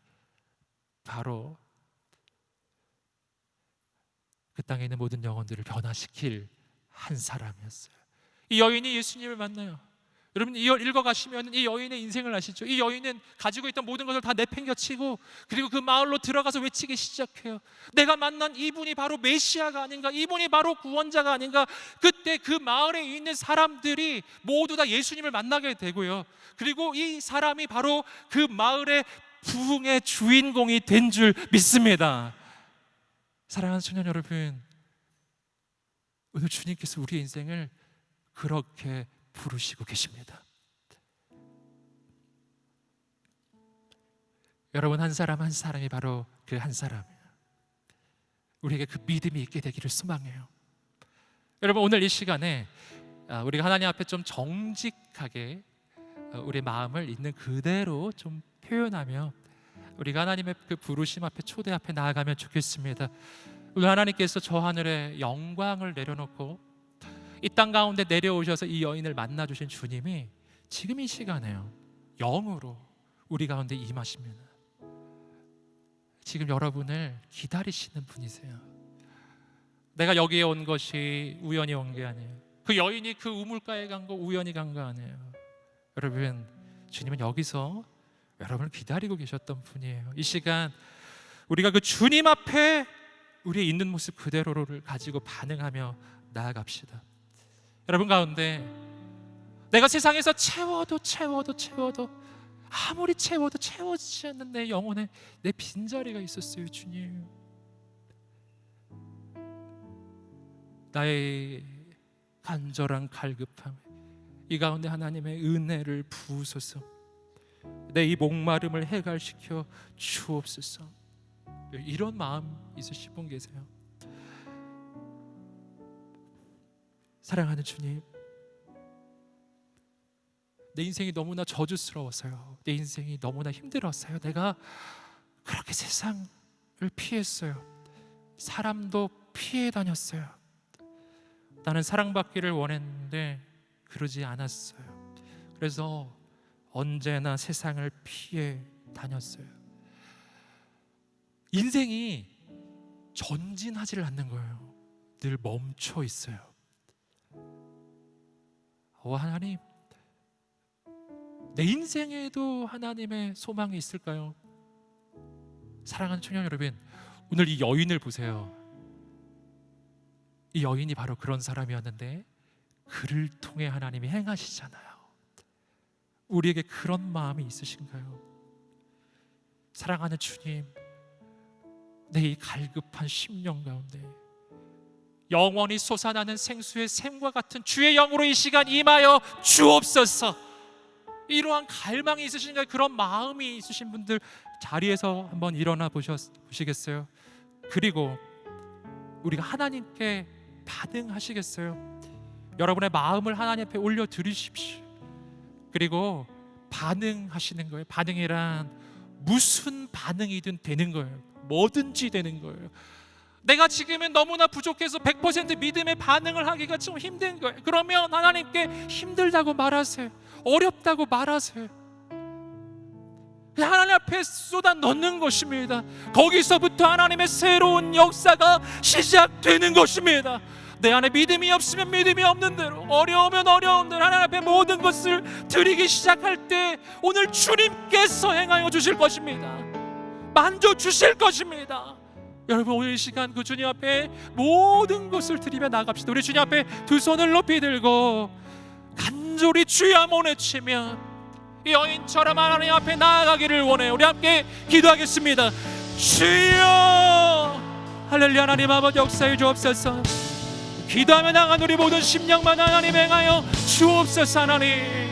바로 그 땅에 있는 모든 영혼들을 변화시킬 한 사람이었어요. 이 여인이 예수님을 만나요. 여러분, 읽어가시면 이 여인의 인생을 아시죠? 이 여인은 가지고 있던 모든 것을 다 내팽겨치고, 그리고 그 마을로 들어가서 외치기 시작해요. 내가 만난 이분이 바로 메시아가 아닌가, 이분이 바로 구원자가 아닌가. 그때 그 마을에 있는 사람들이 모두 다 예수님을 만나게 되고요, 그리고 이 사람이 바로 그 마을의 부흥의 주인공이 된 줄 믿습니다. 사랑하는 청년 여러분, 오늘 주님께서 우리의 인생을 그렇게 부르시고 계십니다. 여러분, 한 사람 한 사람이 바로 그 한 사람이에요. 우리에게 그 믿음이 있게 되기를 소망해요. 여러분, 오늘 이 시간에 우리가 하나님 앞에 좀 정직하게 우리 마음을 있는 그대로 좀 표현하며 우리가 하나님의 그 부르심 앞에, 초대 앞에 나아가면 좋겠습니다. 오늘 하나님께서 저 하늘에 영광을 내려놓고 이 땅 가운데 내려오셔서 이 여인을 만나주신 주님이 지금 이 시간에요, 영으로 우리 가운데 임하십니다. 지금 여러분을 기다리시는 분이세요. 내가 여기에 온 것이 우연히 온 게 아니에요. 그 여인이 그 우물가에 간 거 우연히 간 거 아니에요. 여러분, 주님은 여기서 여러분을 기다리고 계셨던 분이에요. 이 시간 우리가 그 주님 앞에 우리의 있는 모습 그대로를 가지고 반응하며 나아갑시다. 여러분 가운데 내가 세상에서 채워도 아무리 채워도 채워지지 않는 내 영혼에 내 빈자리가 있었어요. 주님, 나의 간절한 갈급함, 이 가운데 하나님의 은혜를 부으소서. 내 이 목마름을 해갈시켜 주옵소서. 이런 마음 있으신 분 계세요? 사랑하는 주님, 내 인생이 너무나 저주스러워서요, 내 인생이 너무나 힘들었어요. 내가 그렇게 세상을 피했어요. 사람도 피해 다녔어요. 나는 사랑받기를 원했는데 그러지 않았어요. 그래서 언제나 세상을 피해 다녔어요. 인생이 전진하지를 않는 거예요. 늘 멈춰 있어요. 하나님, 내 인생에도 하나님의 소망이 있을까요? 사랑하는 청년 여러분, 오늘 이 여인을 보세요. 이 여인이 바로 그런 사람이었는데 그를 통해 하나님이 행하시잖아요. 우리에게 그런 마음이 있으신가요? 사랑하는 주님, 내 이 갈급한 심령 가운데 영원히 솟아나는 생수의 샘과 같은 주의 영으로 이 시간 임하여 주옵소서. 이러한 갈망이 있으신가요? 그런 마음이 있으신 분들 자리에서 한번 일어나 보시겠어요? 그리고 우리가 하나님께 반응하시겠어요? 여러분의 마음을 하나님 앞에 올려드리십시오. 그리고 반응하시는 거예요. 반응이란 무슨 반응이든 되는 거예요. 뭐든지 되는 거예요. 내가 지금은 너무나 부족해서 100% 믿음의 반응을 하기가 좀 힘든 거예요. 그러면 하나님께 힘들다고 말하세요. 어렵다고 말하세요. 그냥 하나님 앞에 쏟아 넣는 것입니다. 거기서부터 하나님의 새로운 역사가 시작되는 것입니다. 내 안에 믿음이 없으면 믿음이 없는 대로, 어려우면 어려운 대로 하나님 앞에 모든 것을 드리기 시작할 때 오늘 주님께서 행하여 주실 것입니다. 만져 주실 것입니다. 여러분, 오늘 이 시간 그 주님 앞에 모든 것을 드리며 나갑시다. 우리 주님 앞에 두 손을 높이 들고 간절히 주여 한번 외치며 이 여인처럼 하나님 앞에 나아가기를 원해요. 우리 함께 기도하겠습니다. 주여, 할렐루야. 하나님 아버지 역사해 주옵소서. 기도하며 나간 우리 모든 심령만 하나님 행하여 주옵소서. 하나님,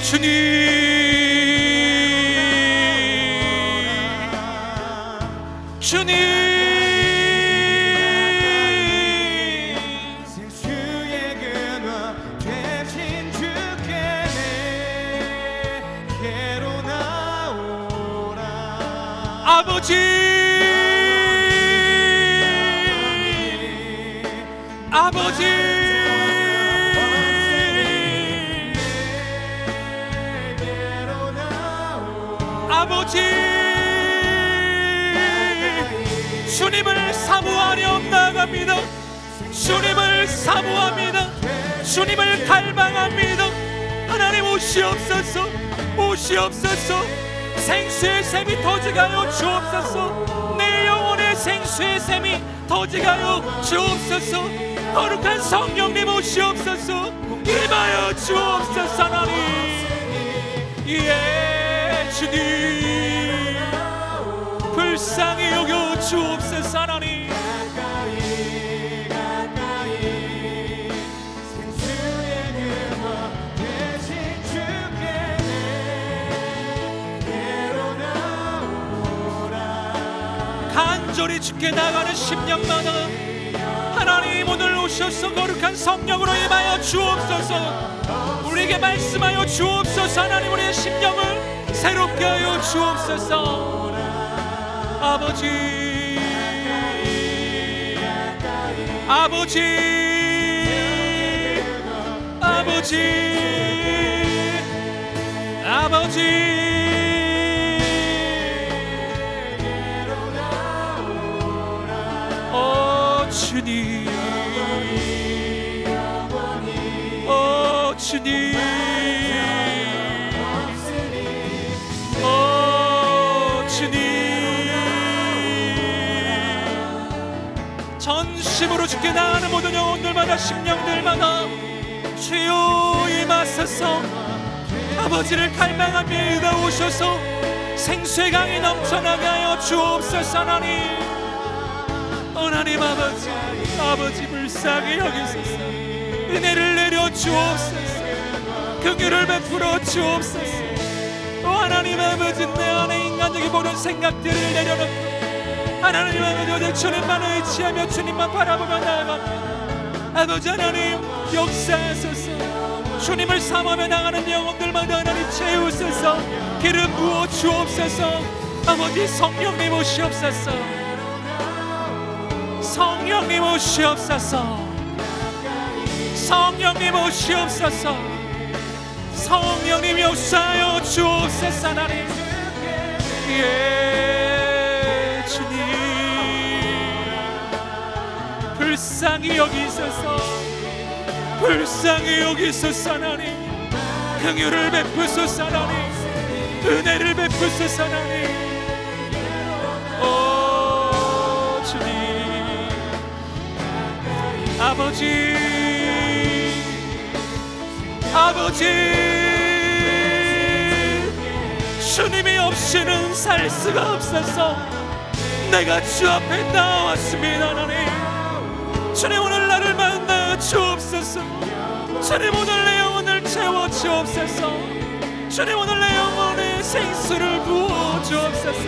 주님, 주님, 생수의 근원 되신 주께 내게로 나오라. 아버지, 아버지, 아버지, 주님을 사모하려 나갑니다. 주님을 사모합니다. 주님을 갈망합니다. 하나님 오시옵소서, 오시옵소서. 생수의 샘이 터져가요 주옵소서. 내 영혼의 생수의 샘이 터져가요 주옵소서. 거룩한 성령님 오시옵소서. 임하여 주옵소서. 하나님, 예, 주님 불쌍히 여겨 주옵소서. 하나님, 가까이 생수의 근원 되신 주께 내게로 나오라. 간절히 주께 나가는 심령마다 하나님 오늘 오셔서 거룩한 성령으로 임하여 주옵소서. 우리에게 말씀하여 주옵소서. 하나님, 우리의 심령을 새롭게 하여 주옵소서. 아버지, 아버지, 아버지, 아버지, 오 주님, 오 주님, 오 주님, 전심으로 주께 나가는 모든 영혼들마다 심령들마다 주여 임하소서. 아버지를 갈망하며 오셔서 생수의 강이 넘쳐나게 하여 주옵소서. 하나님, 하나님 아버지, 아버지 불쌍히 여기소서. 은혜를 내려 주옵소서. 긍휼을 베풀어 주옵소서. 하나님 아버지, 내 안에 인간적인 모든 생각들을 내려놓고 하나님 아버지 주님만 의지하며 주님만 바라보며 나아갑니다. 아버지 하나님 역사하소서. 주님을 사모하며 나가는 영혼들마다 하나님 채우소서. 기름 부어 주옵소서. 아버지 성령님 오시옵소서. 성령님 오시옵소서. 성령님 오시옵소서. 성령님 역사하여 주옵소서. 하나님, 예, 주님 불쌍히 여기소서. 불쌍히 여기소서. 하나님, 긍휼을 베푸소서. 하나님, 은혜를 베푸소서. 하나님, 오 주님, 아버지, 아버지, 주님이 없이는 살 수가 없어서 내가 주 앞에 나왔습니다. 하나님, 주님 오늘 나를 만나 주옵소서. 주님 오늘 내 영혼을 채워 주옵소서. 주님 오늘 내 영혼에 생수를 부어 주옵소서.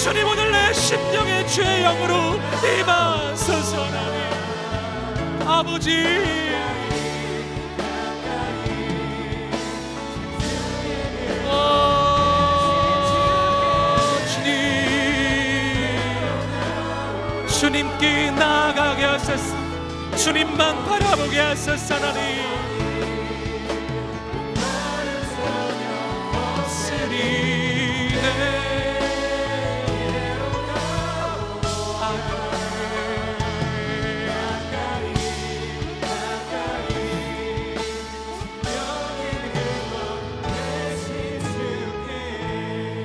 주님 오늘 내 심령의 죄영으로 임하소서. 하나님 아버지, 주님께 나아가게 하소서. 주님만 바라보게 하소서. 하나님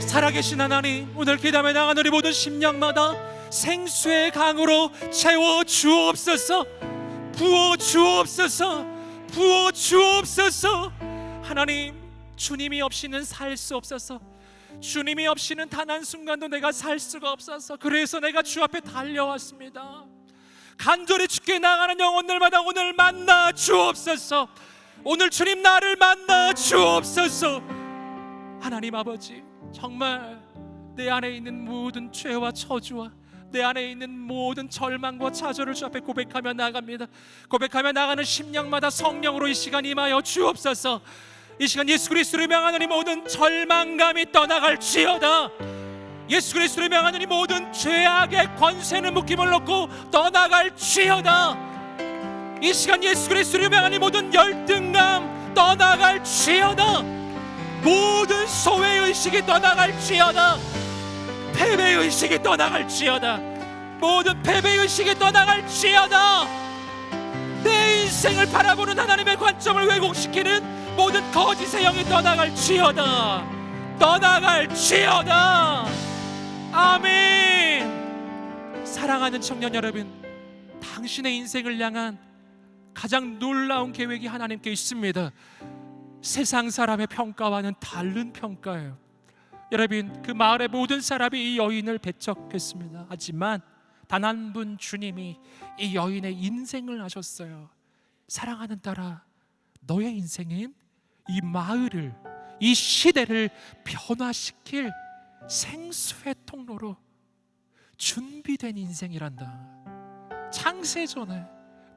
살아계신 하나님, 오늘 기도에 나간 우리 모든 심령마다 생수의 강으로 채워 주옵소서. 부어 주옵소서. 부어 주옵소서. 하나님, 주님이 없이는 살 수 없어서, 주님이 없이는 단 한순간도 내가 살 수가 없어서, 그래서 내가 주 앞에 달려왔습니다. 간절히 주께 나가는 영혼들마다 오늘 만나 주옵소서. 오늘 주님 나를 만나 주옵소서. 하나님 아버지, 정말 내 안에 있는 모든 죄와 저주와 내 안에 있는 모든 절망과 좌절을 주 앞에 고백하며 나갑니다. 고백하며 나가는 심령마다 성령으로 이 시간 임하여 주옵소서. 이 시간 예수 그리스도를 명하는 이 모든 절망감이 떠나갈지어다. 예수 그리스도를 명하는 이 모든 죄악의 권세는 묶임을 놓고 떠나갈지어다. 이 시간 예수 그리스도를 명하는 이 모든 열등감 떠나갈지어다. 모든 소외의식이 떠나갈지어다. 패배의식이 떠나갈지어다. 모든 패배의식이 떠나갈지어다. 내 인생을 바라보는 하나님의 관점을 왜곡시키는 모든 거짓의 영이 떠나갈지어다. 떠나갈지어다. 아멘. 사랑하는 청년 여러분, 당신의 인생을 향한 가장 놀라운 계획이 하나님께 있습니다. 세상 사람의 평가와는 다른 평가예요. 여러분, 그 마을의 모든 사람이 이 여인을 배척했습니다. 하지만 단 한 분 주님이 이 여인의 인생을 아셨어요. 사랑하는 딸아, 너의 인생은 이 마을을, 이 시대를 변화시킬 생수의 통로로 준비된 인생이란다. 창세전에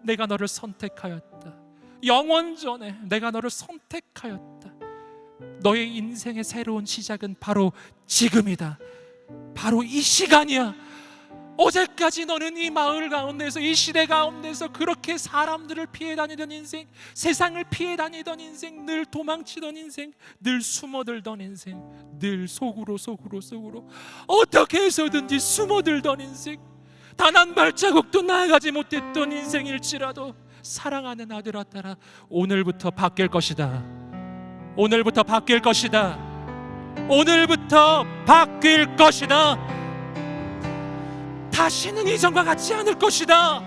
내가 너를 선택하였다. 영원전에 내가 너를 선택하였다. 너의 인생의 새로운 시작은 바로 지금이다. 바로 이 시간이야. 어제까지 너는 이 마을 가운데서, 이 시대 가운데서 그렇게 사람들을 피해 다니던 인생, 세상을 피해 다니던 인생, 늘 도망치던 인생, 늘 숨어들던 인생, 늘 속으로 어떻게 해서든지 숨어들던 인생, 단 한 발자국도 나아가지 못했던 인생일지라도 사랑하는 아들아 딸아, 오늘부터 바뀔 것이다. 오늘부터 바뀔 것이다. 오늘부터 바뀔 것이다. 다시는 이전과 같지 않을 것이다.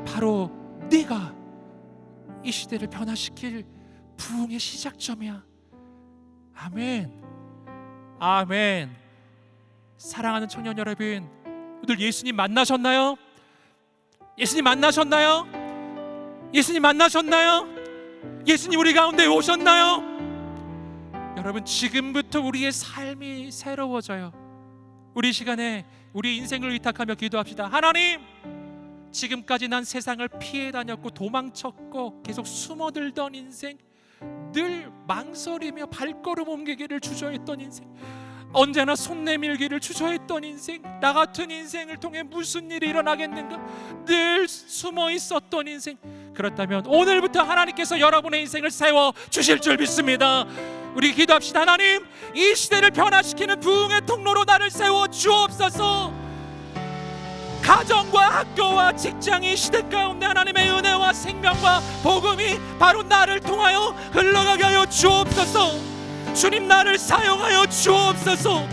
바로 네가 이 시대를 변화시킬 부흥의 시작점이야. 아멘. 아멘. 사랑하는 청년 여러분, 오늘 예수님 만나셨나요? 예수님 만나셨나요? 예수님 만나셨나요? 예수님 우리 가운데 오셨나요? 여러분, 지금부터 우리의 삶이 새로워져요. 우리 시간에 우리 인생을 의탁하며 기도합시다. 하나님, 지금까지 난 세상을 피해 다녔고 도망쳤고 계속 숨어들던 인생, 늘 망설이며 발걸음 옮기기를 주저했던 인생, 언제나 손 내밀기를 주저했던 인생, 나 같은 인생을 통해 무슨 일이 일어나겠는가, 늘 숨어 있었던 인생, 그렇다면 오늘부터 하나님께서 여러분의 인생을 세워 주실 줄 믿습니다. 우리 기도합시다. 하나님, 이 시대를 변화시키는 부흥의 통로로 나를 세워 주옵소서. 가정과 학교와 직장이 시대 가운데 하나님의 은혜와 생명과 복음이 바로 나를 통하여 흘러가게 하여 주옵소서. 주님, 나를 사용하여 주옵소서.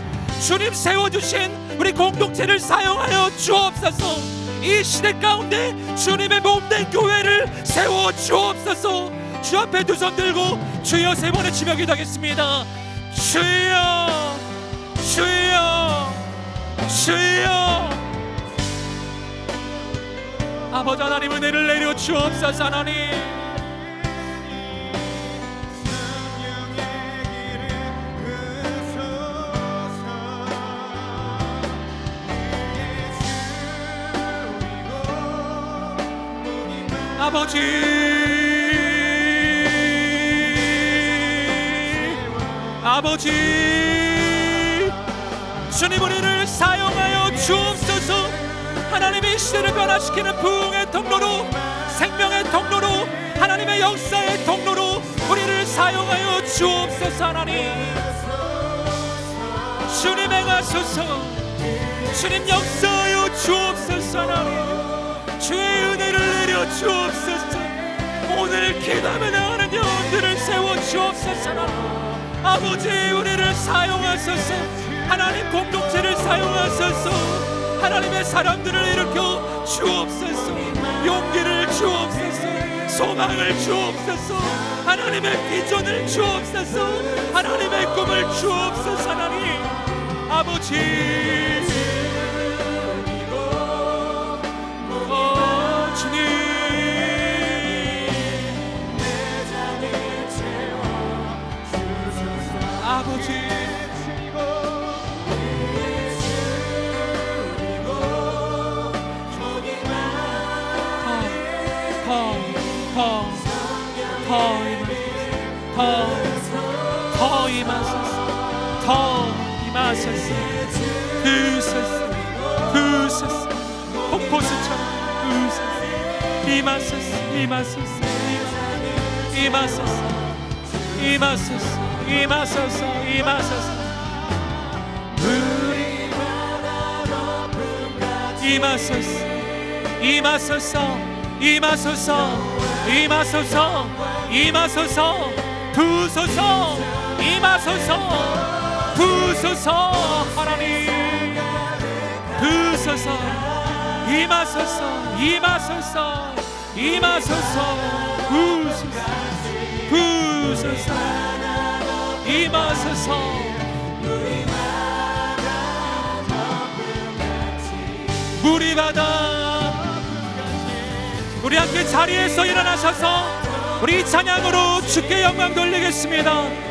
주님 세워주신 우리 공동체를 사용하여 주옵소서. 이 시대 가운데 주님의 몸된 교회를 세워 주옵소서. 주 앞에 두 손 들고 주여 세 번의 주여 기도하겠습니다. 주여 주여 주여. 아버지 하나님 은혜를 내려 주옵소서. 하나님 아버지 아버지 주님 우리를 사용하여 주옵소서. 하나님의 시대를 변화시키는 부흥의 통로로, 생명의 통로로, 하나님의 역사의 통로로 우리를 사용하여 주옵소서. 하나님 주님 행하소서. 주님 역사하여 주옵소서. 하나님 주의 은혜를 내려 주옵소서. 오늘 기도하며 나가는 영혼들을 세워 주옵소서. 하나님 아버지 우리를 사용하소서. 하나님 공동체를 사용하소서. 하나님의 사람들을 일으켜 주옵소서. 용기를 주옵소서. 소망을 주옵소서. 하나님의 비전을 주옵소서. 하나님의 꿈을 주옵소서. 하나님 아버지 주님 아버지 더 임하소서. 더 임하소서. 부으소서. 폭포수처럼 부으소서. 임하소서. 임하소서. 임하소서. 임하소서. 임하소서. 임하소서. 임하소서. 임하소서. 임하소서. 임하소서. 부으소서. 임하소서. 부으소서. 하나님 부으소서. 임하소서. 임하소서. 임하소서. 부으소서. 부으소서. 임하소서. 물이 바다 우리 함께 자리에서 일어나셔서 우리 찬양으로 주께 영광 돌리겠습니다.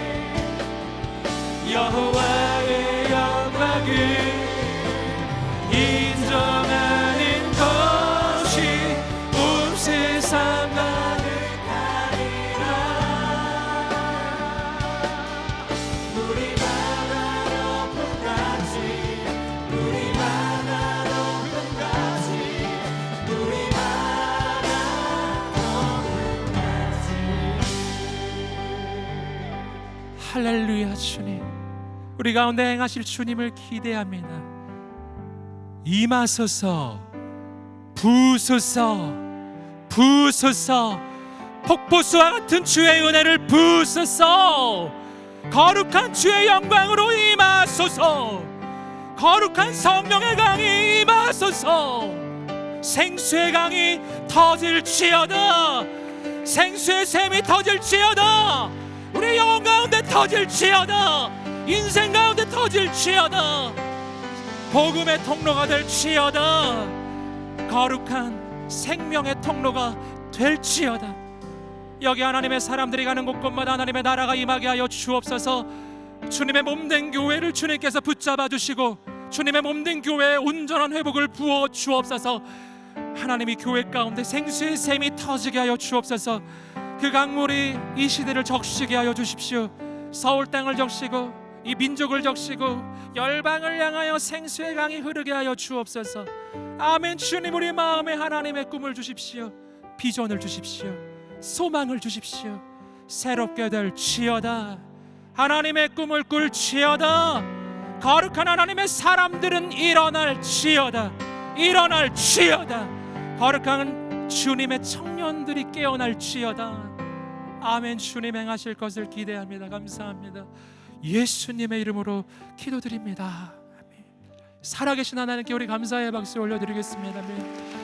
여호와의 영광을 인정하는 것이 온 세상 가득하리라. 물이 바다 높음까지 물이 바다 높음까지 물이 바다 높음까지. 할렐루야. 주님 우리 가운데 행하실 주님을 기대합니다. 임하소서. 부으소서. 부으소서. 폭포수와 같은 주의 은혜를 부으소서. 거룩한 주의 영광으로 임하소서. 거룩한 성령의 강이 임하소서. 생수의 강이 터질지어다. 생수의 샘이 터질지어다. 우리 영혼 가운데 터질지어다. 인생 가운데 터질지어다. 복음의 통로가 될지어다. 거룩한 생명의 통로가 될지어다. 여기 하나님의 사람들이 가는 곳곳마다 하나님의 나라가 임하게 하여 주옵소서. 주님의 몸된 교회를 주님께서 붙잡아 주시고 주님의 몸된 교회에 온전한 회복을 부어 주옵소서. 하나님이 교회 가운데 생수의 샘이 터지게 하여 주옵소서. 그 강물이 이 시대를 적시게 하여 주십시오. 서울 땅을 적시고 이 민족을 적시고 열방을 향하여 생수의 강이 흐르게 하여 주옵소서. 아멘. 주님 우리 마음에 하나님의 꿈을 주십시오. 비전을 주십시오. 소망을 주십시오. 새롭게 될지어다. 하나님의 꿈을 꿀지어다. 거룩한 하나님의 사람들은 일어날지어다. 일어날지어다. 거룩한 주님의 청년들이 깨어날지어다. 아멘. 주님 행하실 것을 기대합니다. 감사합니다. 예수님의 이름으로 기도드립니다. 아멘. 살아계신 하나님께 우리 감사의 박수 올려드리겠습니다. 아멘.